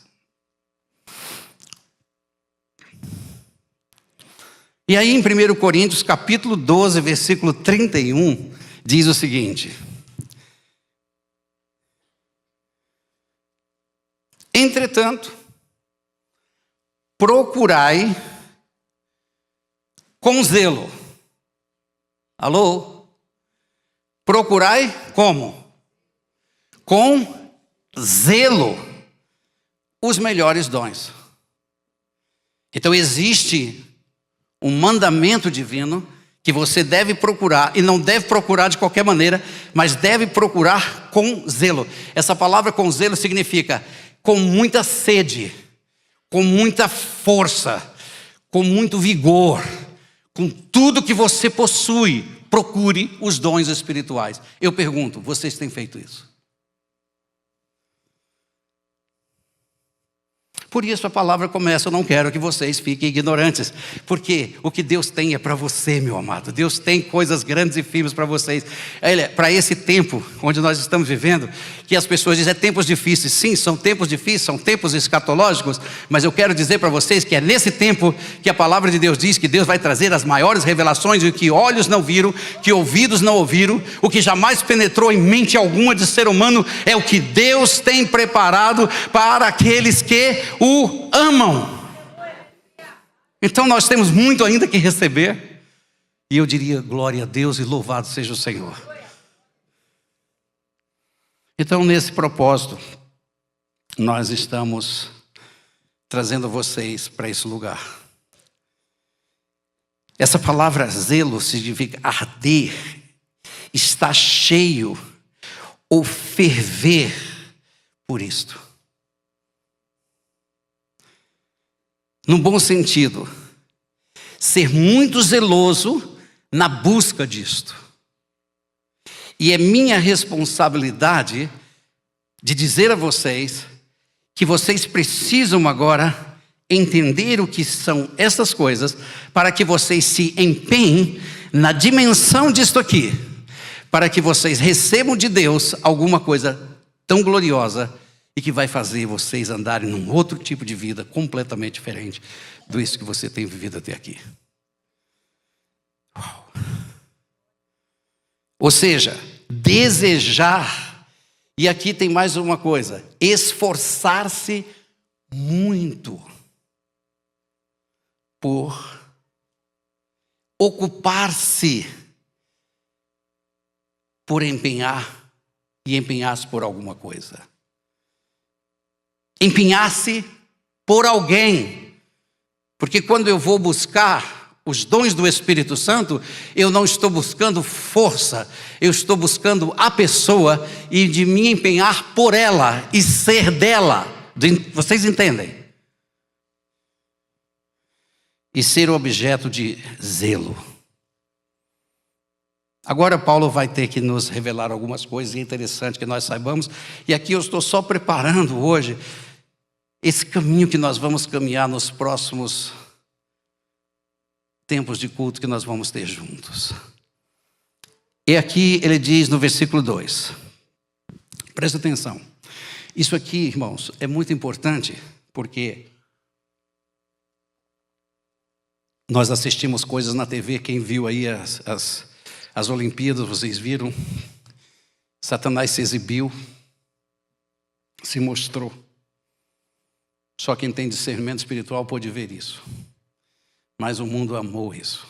E aí em 1 Coríntios capítulo 12, versículo 31, diz o seguinte: entretanto, procurai com zelo. Alô? Procurai como? Com zelo os melhores dons. Então existe um mandamento divino que você deve procurar, e não deve procurar de qualquer maneira, mas deve procurar com zelo. Essa palavra com zelo significa com muita sede, com muita força, com muito vigor, com tudo que você possui, procure os dons espirituais. Eu pergunto, vocês têm feito isso? Por isso a palavra começa: eu não quero que vocês fiquem ignorantes, porque o que Deus tem é para você, meu amado. Deus tem coisas grandes e firmes para vocês. Para esse tempo onde nós estamos vivendo, que as pessoas dizem, é tempos difíceis. Sim, são tempos difíceis, são tempos escatológicos, mas eu quero dizer para vocês que é nesse tempo que a palavra de Deus diz que Deus vai trazer as maiores revelações, o que olhos não viram, que ouvidos não ouviram, o que jamais penetrou em mente alguma de ser humano, é o que Deus tem preparado para aqueles que o amam. Então nós temos muito ainda que receber, e eu diria glória a Deus e louvado seja o Senhor. Então, nesse propósito, nós estamos trazendo vocês para esse lugar. Essa palavra zelo significa arder, estar cheio ou ferver por isto. No bom sentido, ser muito zeloso na busca disto. E é minha responsabilidade de dizer a vocês que vocês precisam agora entender o que são essas coisas, para que vocês se empenhem na dimensão disto aqui, para que vocês recebam de Deus alguma coisa tão gloriosa e que vai fazer vocês andarem num outro tipo de vida completamente diferente do isso que você tem vivido até aqui. Uau. Ou seja, desejar, e aqui tem mais uma coisa, esforçar-se muito por ocupar-se, por empenhar e empenhar-se por alguma coisa. Empenhar-se por alguém. Porque quando eu vou buscar os dons do Espírito Santo, eu não estou buscando força, eu estou buscando a pessoa e de me empenhar por ela e ser dela. Vocês entendem? E ser objeto de zelo. Agora Paulo vai ter que nos revelar algumas coisas interessantes que nós saibamos. E aqui eu estou só preparando hoje esse caminho que nós vamos caminhar nos próximos tempos de culto que nós vamos ter juntos. E aqui ele diz no versículo 2. Presta atenção. Isso aqui, irmãos, é muito importante, porque nós assistimos coisas na TV, quem viu aí as Olimpíadas, vocês viram, Satanás se exibiu, se mostrou. Só quem tem discernimento espiritual pode ver isso. Mas o mundo amou isso.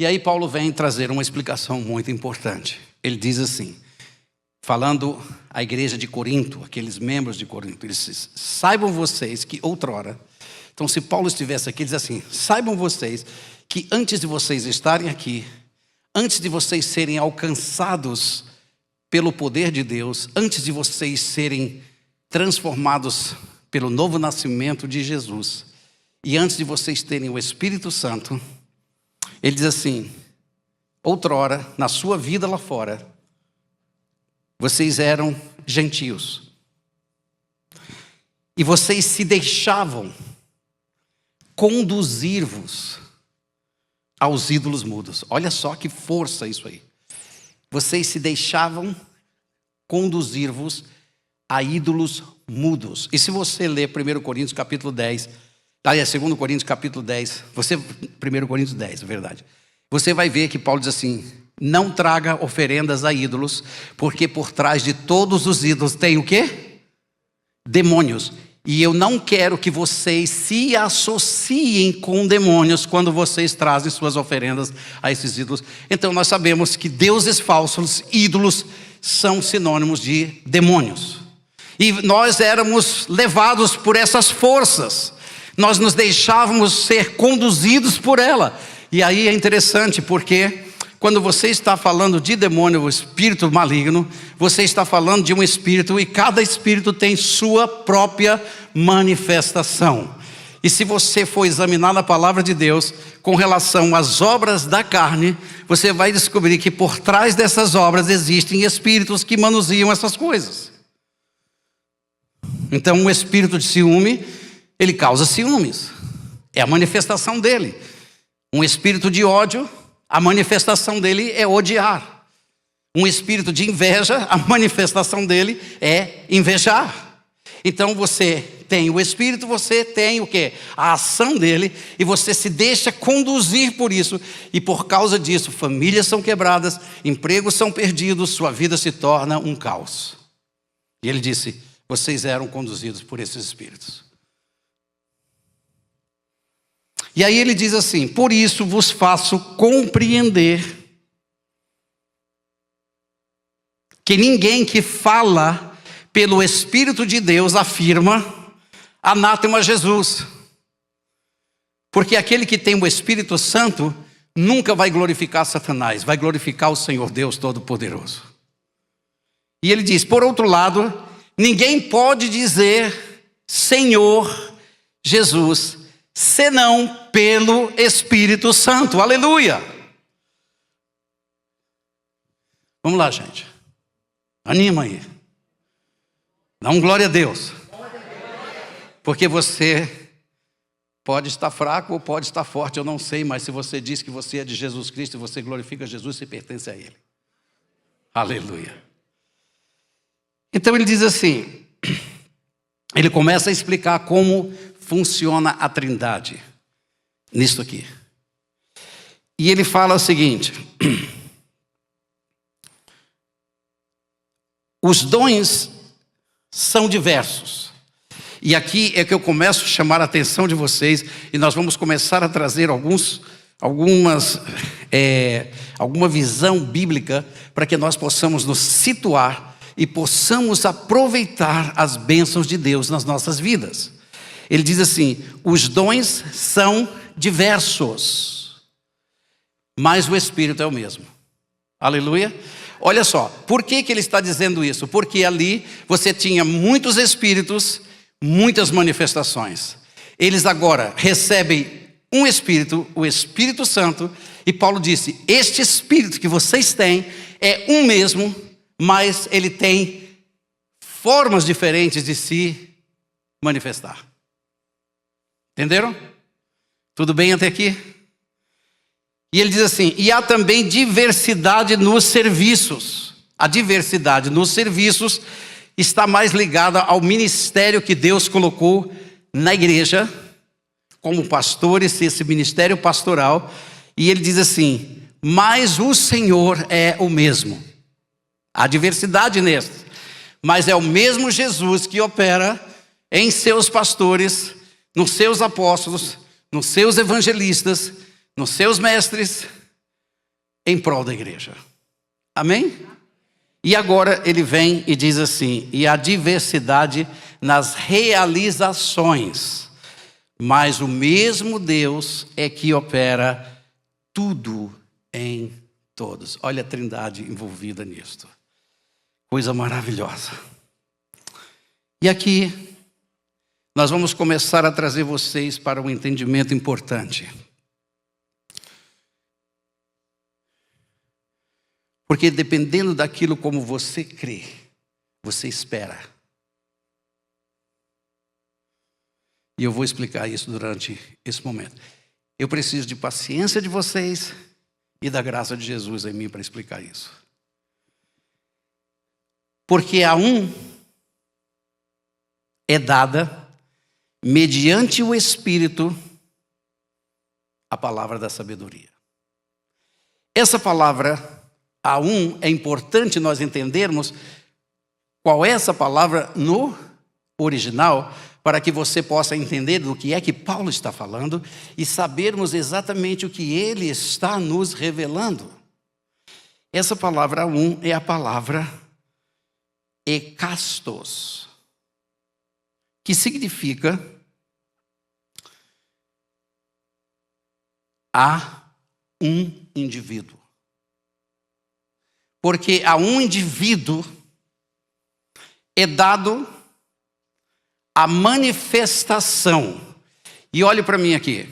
E aí Paulo vem trazer uma explicação muito importante. Ele diz assim, falando à igreja de Corinto, aqueles membros de Corinto, ele diz, saibam vocês que outrora, então se Paulo estivesse aqui, ele diz assim, saibam vocês que antes de vocês estarem aqui, antes de vocês serem alcançados pelo poder de Deus, antes de vocês serem transformados pelo novo nascimento de Jesus, e antes de vocês terem o Espírito Santo, ele diz assim, outrora, na sua vida lá fora, vocês eram gentios. E vocês se deixavam conduzir-vos aos ídolos mudos. Olha só que força isso aí. Vocês se deixavam conduzir-vos a ídolos mudos. E se você ler 1 Coríntios capítulo 10, aliás, 2 Coríntios capítulo 10, 1 Coríntios 10, é verdade. Você vai ver que Paulo diz assim, não traga oferendas a ídolos, porque por trás de todos os ídolos tem o quê? Demônios. E eu não quero que vocês se associem com demônios quando vocês trazem suas oferendas a esses ídolos. Então nós sabemos que deuses falsos, ídolos, são sinônimos de demônios. E nós éramos levados por essas forças. Nós nos deixávamos ser conduzidos por ela. E aí é interessante porque quando você está falando de demônio, o espírito maligno, você está falando de um espírito e cada espírito tem sua própria manifestação. E se você for examinar a palavra de Deus com relação às obras da carne, você vai descobrir que por trás dessas obras existem espíritos que manuseiam essas coisas. Então, o espírito de ciúme, ele causa ciúmes. É a manifestação dele. Um espírito de ódio, a manifestação dele é odiar. Um espírito de inveja, a manifestação dele é invejar. Então você tem o espírito, você tem o quê? A ação dele, e você se deixa conduzir por isso, e por causa disso, famílias são quebradas, empregos são perdidos, sua vida se torna um caos. E ele disse: vocês eram conduzidos por esses espíritos. E aí ele diz assim: por isso vos faço compreender que ninguém que fala pelo Espírito de Deus afirma anátema Jesus. Porque aquele que tem o Espírito Santo nunca vai glorificar Satanás, vai glorificar o Senhor Deus Todo-Poderoso. E ele diz: por outro lado, ninguém pode dizer Senhor Jesus senão pelo Espírito Santo. Aleluia! Vamos lá, gente. Anima aí. Dá um glória a Deus. Porque você pode estar fraco ou pode estar forte, eu não sei, mas se você diz que você é de Jesus Cristo e você glorifica Jesus, você pertence a Ele. Aleluia. Então ele diz assim, ele começa a explicar como funciona a Trindade nisso aqui. E ele fala o seguinte: os dons são diversos. E aqui é que eu começo a chamar a atenção de vocês, e nós vamos começar a trazer alguma visão bíblica para que nós possamos nos situar e possamos aproveitar as bênçãos de Deus nas nossas vidas. Ele diz assim: os dons são diversos, mas o Espírito é o mesmo. Aleluia. Olha só, por que ele está dizendo isso? Porque ali você tinha muitos espíritos, muitas manifestações. Eles agora recebem um Espírito, o Espírito Santo, e Paulo disse: este Espírito que vocês têm é um mesmo, mas ele tem formas diferentes de se manifestar. Entenderam? Tudo bem até aqui? E ele diz assim: e há também diversidade nos serviços. A diversidade nos serviços está mais ligada ao ministério que Deus colocou na igreja, como pastores, esse ministério pastoral. E ele diz assim: mas o Senhor é o mesmo. Há diversidade nesse, mas é o mesmo Jesus que opera em seus pastores, nos seus apóstolos, nos seus evangelistas, nos seus mestres, em prol da igreja. Amém? E agora ele vem e diz assim: e há diversidade nas realizações, mas o mesmo Deus é que opera tudo em todos. Olha a Trindade envolvida nisto. Coisa maravilhosa. E aqui nós vamos começar a trazer vocês para um entendimento importante. Porque dependendo daquilo como você crê, você espera. E eu vou explicar isso durante esse momento. Eu preciso de paciência de vocês e da graça de Jesus em mim para explicar isso. Porque a um é dada, mediante o Espírito, a palavra da sabedoria. Essa palavra a um, é importante nós entendermos qual é essa palavra no original, para que você possa entender do que é que Paulo está falando e sabermos exatamente o que ele está nos revelando. Essa palavra um é a palavra ekastos, que significa a um indivíduo. Porque a um indivíduo é dado a manifestação. E olhe para mim aqui,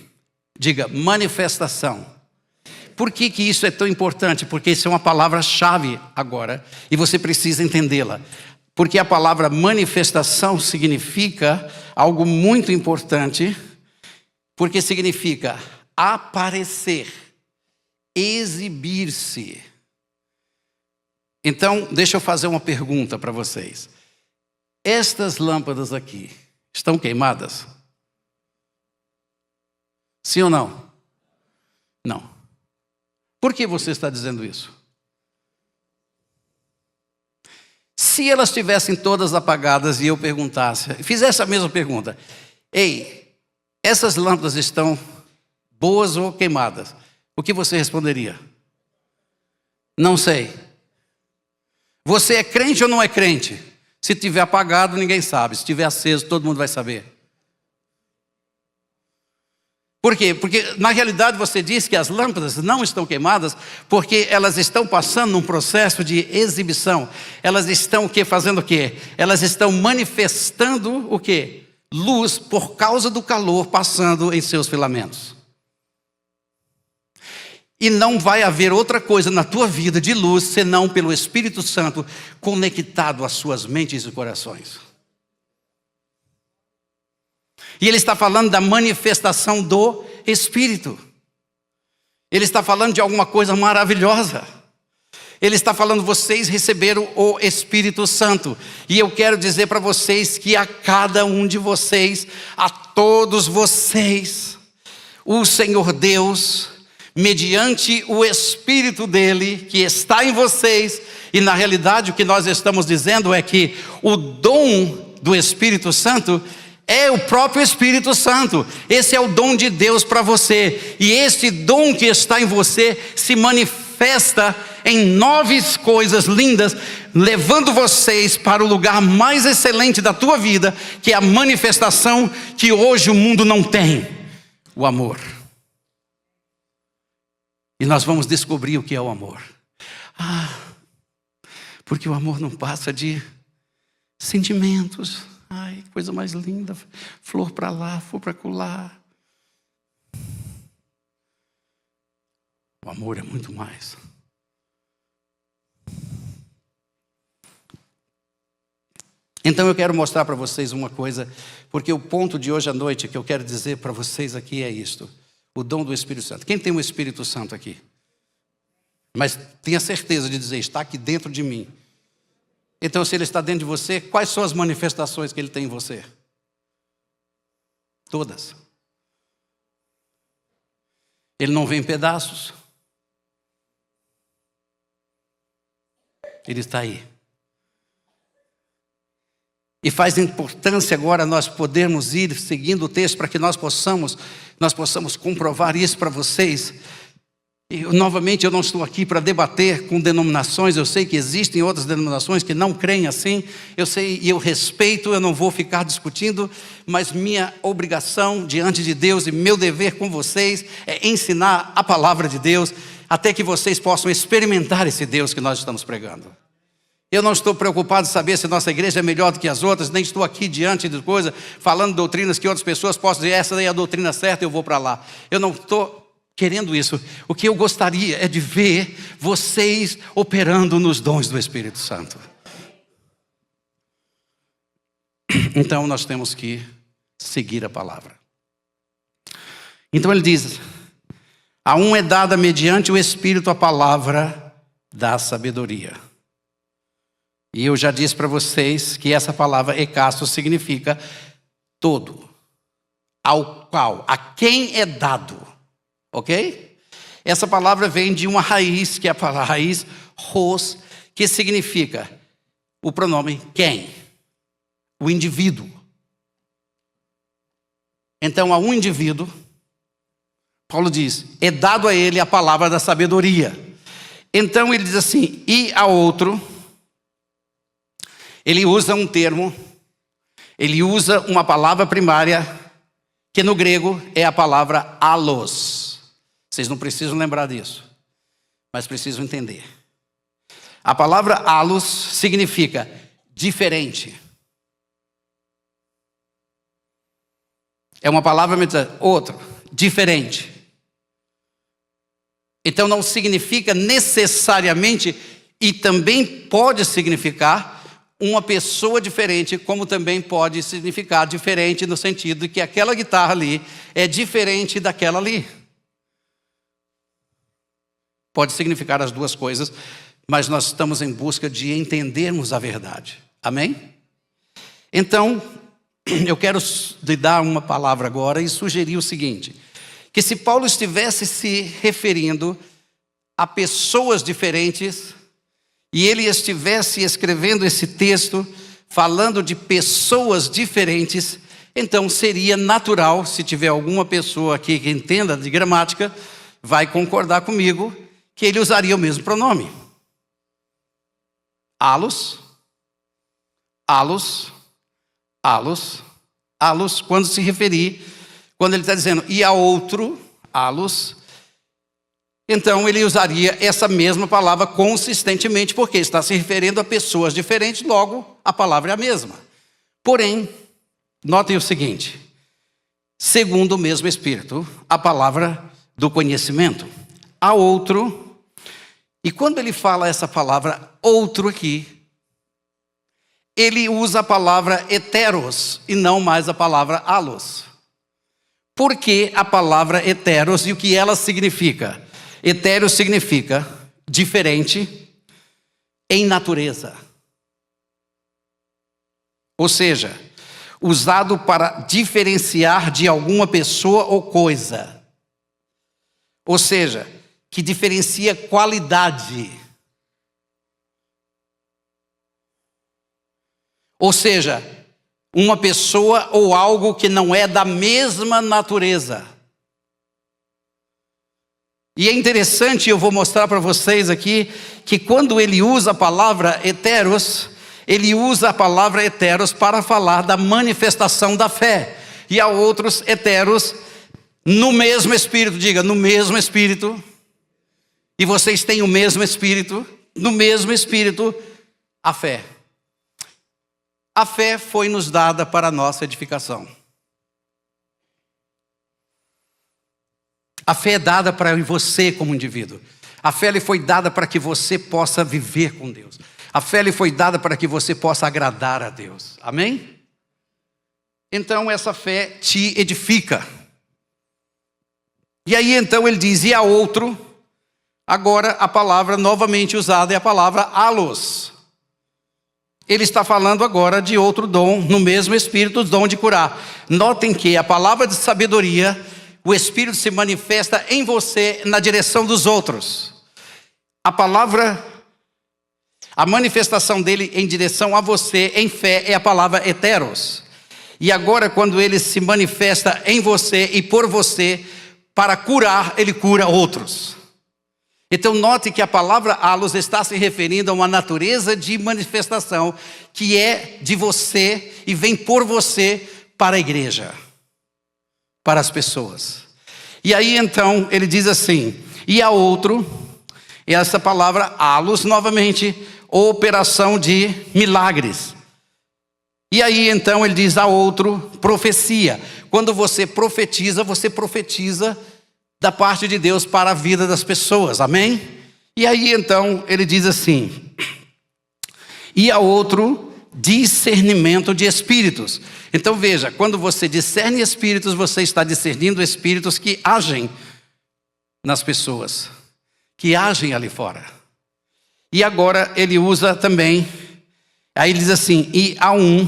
diga manifestação. Por que isso é tão importante? Porque isso é uma palavra-chave agora, e você precisa entendê-la. Porque a palavra manifestação significa algo muito importante, porque significa aparecer, exibir-se. Então, deixa eu fazer uma pergunta para vocês. Estas lâmpadas aqui estão queimadas? Sim ou não? Não. Por que você está dizendo isso? Se elas estivessem todas apagadas e eu perguntasse, fizesse a mesma pergunta: ei, essas lâmpadas estão boas ou queimadas? O que você responderia? Não sei. Você é crente ou não é crente? Se tiver apagado, ninguém sabe. Se tiver aceso, todo mundo vai saber. Por quê? Porque na realidade você diz que as lâmpadas não estão queimadas porque elas estão passando num processo de exibição. Elas estão o quê? Fazendo o quê? Elas estão manifestando o quê? Luz por causa do calor passando em seus filamentos. E não vai haver outra coisa na tua vida de luz senão pelo Espírito Santo conectado às suas mentes e corações. E ele está falando da manifestação do Espírito. Ele está falando de alguma coisa maravilhosa. Ele está falando, vocês receberam o Espírito Santo. E eu quero dizer para vocês que a cada um de vocês, a todos vocês, o Senhor Deus, mediante o Espírito dele que está em vocês, e na realidade o que nós estamos dizendo é que o dom do Espírito Santo é o próprio Espírito Santo. Esse é o dom de Deus para você. E esse dom que está em você se manifesta em 9 coisas lindas, levando vocês para o lugar mais excelente da tua vida, que é a manifestação que hoje o mundo não tem: o amor. E nós vamos descobrir o que é o amor. Porque o amor não passa de sentimentos. Ai, que coisa mais linda, flor para lá, flor para acolá. O amor é muito mais. Então eu quero mostrar para vocês uma coisa, porque o ponto de hoje à noite que eu quero dizer para vocês aqui é isto: o dom do Espírito Santo. Quem tem o Espírito Santo aqui? Mas tenha certeza de dizer, está aqui dentro de mim. Então, se ele está dentro de você, quais são as manifestações que ele tem em você? Todas. Ele não vem em pedaços. Ele está aí. E faz importância agora nós podermos ir seguindo o texto para que nós possamos comprovar isso para vocês. Novamente, eu não estou aqui para debater com denominações. Eu sei que existem outras denominações que não creem assim. Eu sei e eu respeito, eu não vou ficar discutindo. Mas minha obrigação diante de Deus e meu dever com vocês é ensinar a palavra de Deus, até que vocês possam experimentar esse Deus que nós estamos pregando. Eu não estou preocupado em saber se nossa igreja é melhor do que as outras, nem estou aqui diante de coisas, falando doutrinas que outras pessoas possam dizer, essa daí é a doutrina certa, eu vou para lá. Eu não estou querendo isso. O que eu gostaria é de ver vocês operando nos dons do Espírito Santo. Então nós temos que seguir a palavra. Então ele diz: a um é dada mediante o Espírito a palavra da sabedoria. E eu já disse para vocês que essa palavra ecasto significa todo, ao qual, a quem é dado. Ok? Essa palavra vem de uma raiz, que é a raiz ros, que significa o pronome quem? O indivíduo. Então, a um indivíduo, Paulo diz, é dado a ele a palavra da sabedoria. Então, ele diz assim, e a outro, ele usa um termo, ele usa uma palavra primária, que no grego é a palavra allos. Vocês não precisam lembrar disso, mas precisam entender. A palavra allos significa diferente. É uma palavra, outro, diferente. Então não significa necessariamente, e também pode significar uma pessoa diferente, como também pode significar diferente no sentido de que aquela guitarra ali é diferente daquela ali. Pode significar as duas coisas, mas nós estamos em busca de entendermos a verdade. Amém? Então, eu quero lhe dar uma palavra agora e sugerir o seguinte: que se Paulo estivesse se referindo a pessoas diferentes, e ele estivesse escrevendo esse texto, falando de pessoas diferentes, então seria natural, se tiver alguma pessoa aqui que entenda de gramática, vai concordar comigo, que ele usaria o mesmo pronome. Allos, allos, allos, allos, quando se referir, quando ele está dizendo, e a outro, allos, então ele usaria essa mesma palavra consistentemente, porque está se referindo a pessoas diferentes, logo a palavra é a mesma. Porém, notem o seguinte: segundo o mesmo Espírito, a palavra do conhecimento. A outro, e quando ele fala essa palavra outro aqui, ele usa a palavra heteros e não mais a palavra allos. Por que a palavra heteros e o que ela significa? Hetero significa diferente em natureza. Ou seja, usado para diferenciar de alguma pessoa ou coisa. Ou seja, que diferencia qualidade. Ou seja, uma pessoa ou algo que não é da mesma natureza. E é interessante, eu vou mostrar para vocês aqui, que quando ele usa a palavra heteros, ele usa a palavra heteros para falar da manifestação da fé. E há outros heteros no mesmo Espírito, diga, no mesmo Espírito. E vocês têm o mesmo Espírito, no mesmo Espírito, a fé. A fé foi nos dada para a nossa edificação. A fé é dada para você como indivíduo. A fé lhe foi dada para que você possa viver com Deus. A fé lhe foi dada para que você possa agradar a Deus. Amém? Então essa fé te edifica. E aí então ele diz, e a outro, agora a palavra novamente usada é a palavra allos. Ele está falando agora de outro dom, no mesmo Espírito, o dom de curar. Notem que a palavra de sabedoria, o Espírito se manifesta em você na direção dos outros. A manifestação dele em direção a você, em fé, é a palavra heteros. E agora quando ele se manifesta em você e por você, para curar, ele cura outros. Então note que a palavra allos está se referindo a uma natureza de manifestação que é de você e vem por você para a igreja, para as pessoas. E aí então ele diz assim, e a outro, e essa palavra allos novamente, operação de milagres. E aí então ele diz a outro, profecia. Quando você profetiza da parte de Deus para a vida das pessoas, amém? E aí então ele diz assim, e a outro, discernimento de espíritos. Então veja, quando você discerne espíritos, você está discernindo espíritos que agem nas pessoas, que agem ali fora. E agora ele usa também, aí ele diz assim, e a um,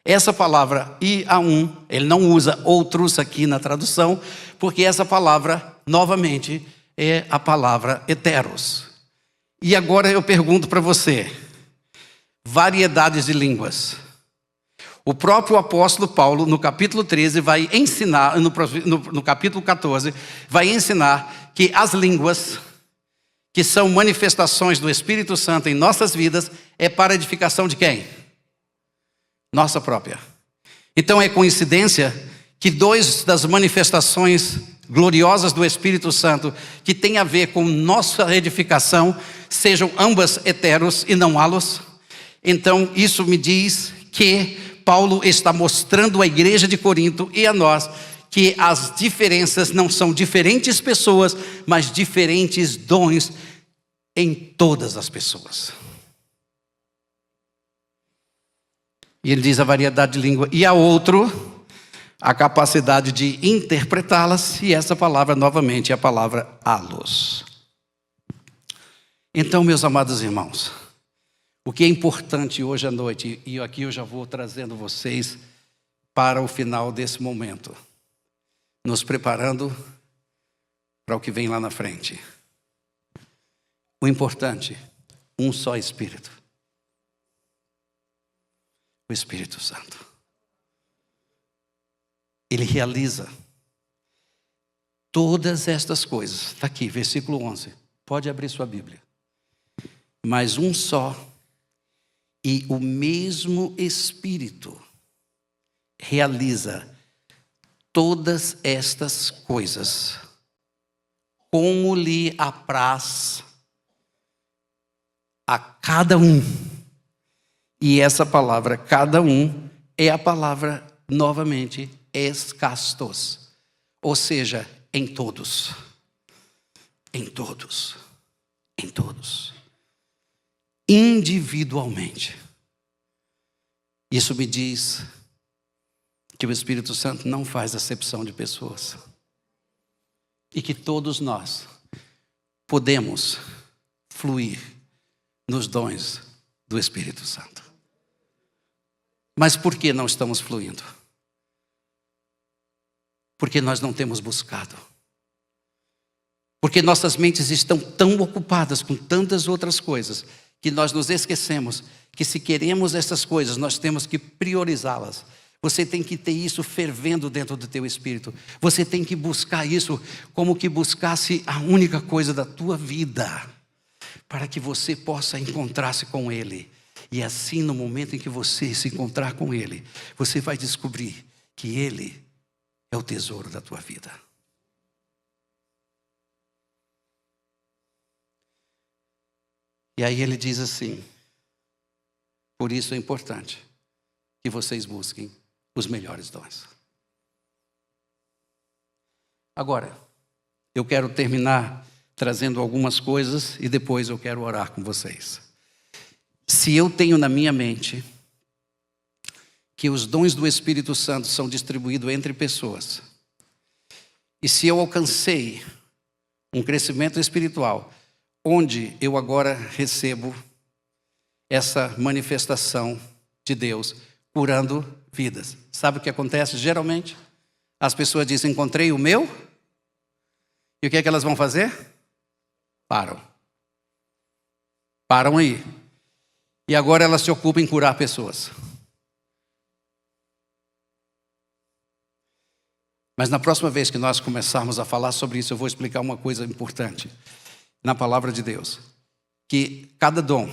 essa palavra e a um, ele não usa outros aqui na tradução, porque essa palavra, novamente, é a palavra heteros. E agora eu pergunto para você, variedades de línguas. O próprio apóstolo Paulo, no capítulo 13, vai ensinar, no capítulo 14, vai ensinar que as línguas, que são manifestações do Espírito Santo em nossas vidas, é para edificação de quem? Nossa própria. Então é coincidência que duas das manifestações gloriosas do Espírito Santo, que tem a ver com nossa edificação, sejam ambas heteros e não allos. Então isso me diz que Paulo está mostrando à igreja de Corinto e a nós que as diferenças não são diferentes pessoas, mas diferentes dons em todas as pessoas. E ele diz a variedade de língua. E a outro, a capacidade de interpretá-las. E essa palavra, novamente, é a palavra allos. Então, meus amados irmãos, o que é importante hoje à noite, e aqui eu já vou trazendo vocês para o final desse momento, nos preparando para o que vem lá na frente. O importante, um só Espírito. O Espírito Santo. Ele realiza todas estas coisas. Está aqui, versículo 11. Pode abrir sua Bíblia. Mas um só e o mesmo Espírito realiza todas estas coisas, como lhe apraz a cada um. E essa palavra, cada um, é a palavra, novamente, escastos. Ou seja, em todos. Em todos. Em todos. Individualmente. Isso me diz que o Espírito Santo não faz acepção de pessoas. E que todos nós podemos fluir nos dons do Espírito Santo. Mas por que não estamos fluindo? Porque nós não temos buscado. Porque nossas mentes estão tão ocupadas com tantas outras coisas que nós nos esquecemos que se queremos essas coisas, nós temos que priorizá-las. Você tem que ter isso fervendo dentro do teu espírito. Você tem que buscar isso como que buscasse a única coisa da tua vida, para que você possa encontrar-se com Ele. E assim, no momento em que você se encontrar com Ele, você vai descobrir que Ele é o tesouro da tua vida. E aí ele diz assim: por isso é importante que vocês busquem os melhores dons. Agora, eu quero terminar trazendo algumas coisas e depois eu quero orar com vocês. Se eu tenho na minha mente que os dons do Espírito Santo são distribuídos entre pessoas, e se eu alcancei um crescimento espiritual, onde eu agora recebo essa manifestação de Deus curando vidas. Sabe o que acontece geralmente? As pessoas dizem: encontrei o meu. E o que é que elas vão fazer? Param aí. E agora elas se ocupam em curar pessoas. Mas na próxima vez que nós começarmos a falar sobre isso, eu vou explicar uma coisa importante na palavra de Deus, que cada dom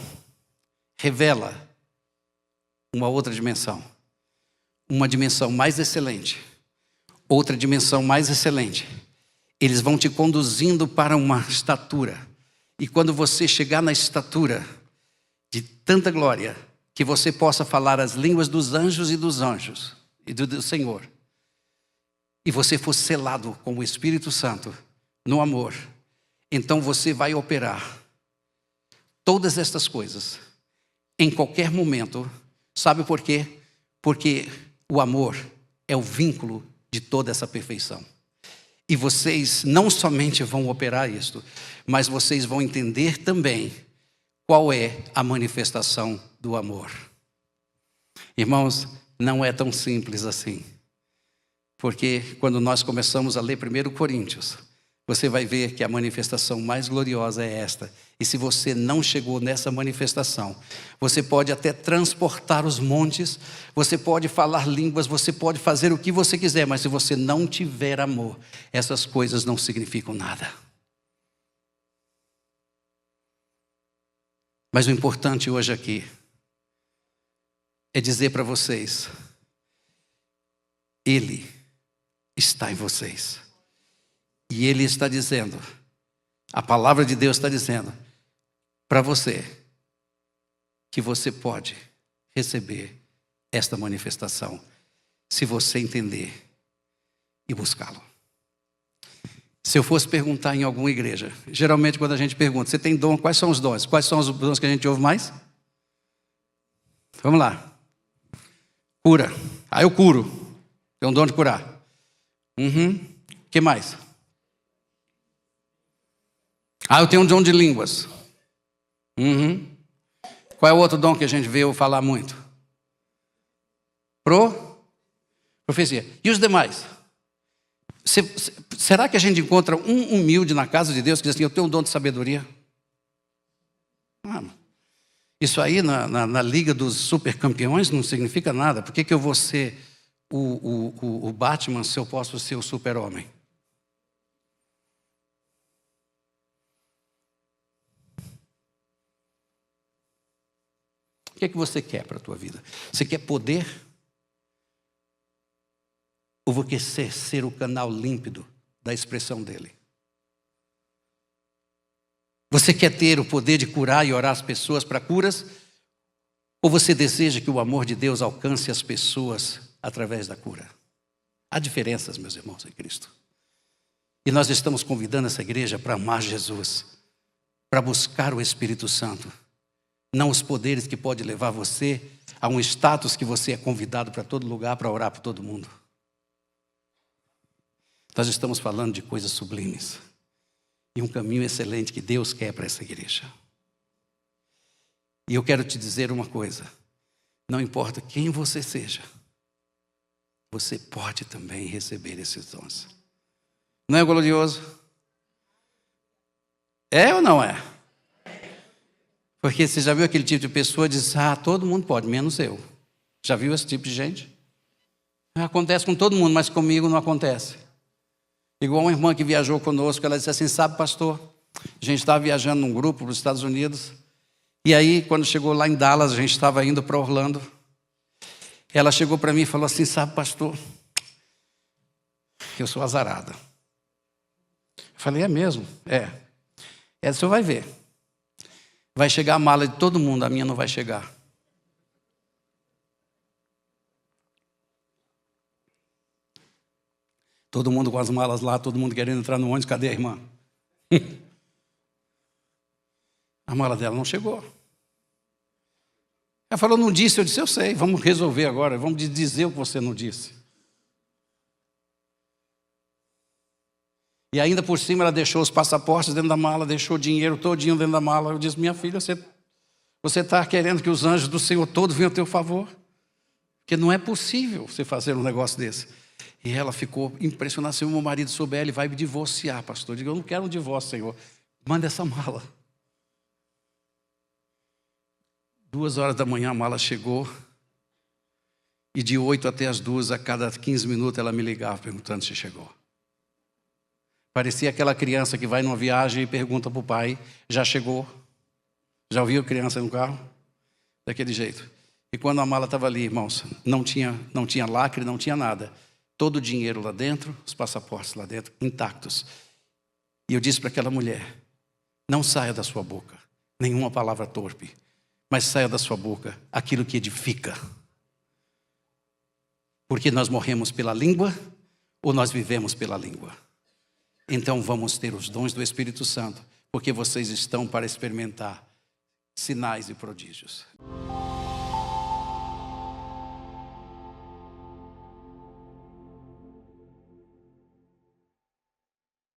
revela uma outra dimensão, uma dimensão mais excelente, outra dimensão mais excelente. Eles vão te conduzindo para uma estatura, e quando você chegar na estatura de tanta glória, que você possa falar as línguas dos anjos e dos anjos, e do Senhor, e você for selado com o Espírito Santo no amor, então você vai operar todas estas coisas em qualquer momento. Sabe por quê? Porque o amor é o vínculo de toda essa perfeição. E vocês não somente vão operar isto, mas vocês vão entender também qual é a manifestação do amor. Irmãos, não é tão simples assim. Porque quando nós começamos a ler 1 Coríntios, você vai ver que a manifestação mais gloriosa é esta. E se você não chegou nessa manifestação, você pode até transportar os montes, você pode falar línguas, você pode fazer o que você quiser, mas se você não tiver amor, essas coisas não significam nada. Mas o importante hoje aqui é dizer para vocês: Ele está em vocês. E Ele está dizendo, a palavra de Deus está dizendo para você que você pode receber esta manifestação se você entender e buscá-lo. Se eu fosse perguntar em alguma igreja, geralmente quando a gente pergunta: você tem dom? Quais são os dons? Quais são os dons que a gente ouve mais? Vamos lá. Cura. Ah, eu curo. Tenho um dom de curar. O que mais? Ah, eu tenho um dom de línguas. Qual é o outro dom que a gente vê eu falar muito? Profecia. E os demais? Será que a gente encontra um humilde na casa de Deus que diz assim, eu tenho um dom de sabedoria? Isso aí na liga dos super campeões não significa nada. Por que eu vou ser o Batman se eu posso ser o super-homem? O que você quer para a tua vida? Você quer poder? Ou você quer ser o canal límpido da expressão dele? Você quer ter o poder de curar e orar as pessoas para curas? Ou você deseja que o amor de Deus alcance as pessoas através da cura? Há diferenças, meus irmãos, em Cristo. E nós estamos convidando essa igreja para amar Jesus, para buscar o Espírito Santo. Não os poderes que pode levar você a um status que você é convidado para todo lugar para orar para todo mundo. Nós estamos falando de coisas sublimes. E um caminho excelente que Deus quer para essa igreja. E eu quero te dizer uma coisa. Não importa quem você seja, você pode também receber esses dons. Não é glorioso? É ou não é? Porque você já viu aquele tipo de pessoa que diz, todo mundo pode, menos eu. Já viu esse tipo de gente? Acontece com todo mundo, mas comigo não acontece. Igual uma irmã que viajou conosco, ela disse assim, sabe, pastor, a gente estava viajando num grupo para os Estados Unidos, e aí, quando chegou lá em Dallas, a gente estava indo para Orlando, ela chegou para mim e falou assim, sabe, pastor, eu sou azarada. Eu falei, é mesmo? É. O senhor vai ver. Vai chegar a mala de todo mundo, a minha não vai chegar. Todo mundo com as malas lá, todo mundo querendo entrar no ônibus, cadê a irmã? A mala dela não chegou. Ela falou, não disse, eu disse, eu sei, vamos resolver agora, vamos dizer o que você não disse. E ainda por cima ela deixou os passaportes dentro da mala, deixou o dinheiro todinho dentro da mala. Eu disse, minha filha, você está querendo que os anjos do Senhor todos venham a teu favor? Porque não é possível você fazer um negócio desse. E ela ficou impressionada, se o meu marido souber, ele vai me divorciar, pastor. Eu digo, eu não quero um divórcio, Senhor. Manda essa mala. 2h da manhã a mala chegou. E de 8 até as 2, a cada 15 minutos, ela me ligava perguntando se chegou. Parecia aquela criança que vai numa viagem e pergunta para o pai, já chegou? Já ouviu criança no carro? Daquele jeito. E quando a mala estava ali, irmãos, não tinha lacre, não tinha nada. Todo o dinheiro lá dentro, os passaportes lá dentro, intactos. E eu disse para aquela mulher, não saia da sua boca nenhuma palavra torpe, mas saia da sua boca aquilo que edifica. Porque nós morremos pela língua ou nós vivemos pela língua. Então vamos ter os dons do Espírito Santo, porque vocês estão para experimentar sinais e prodígios.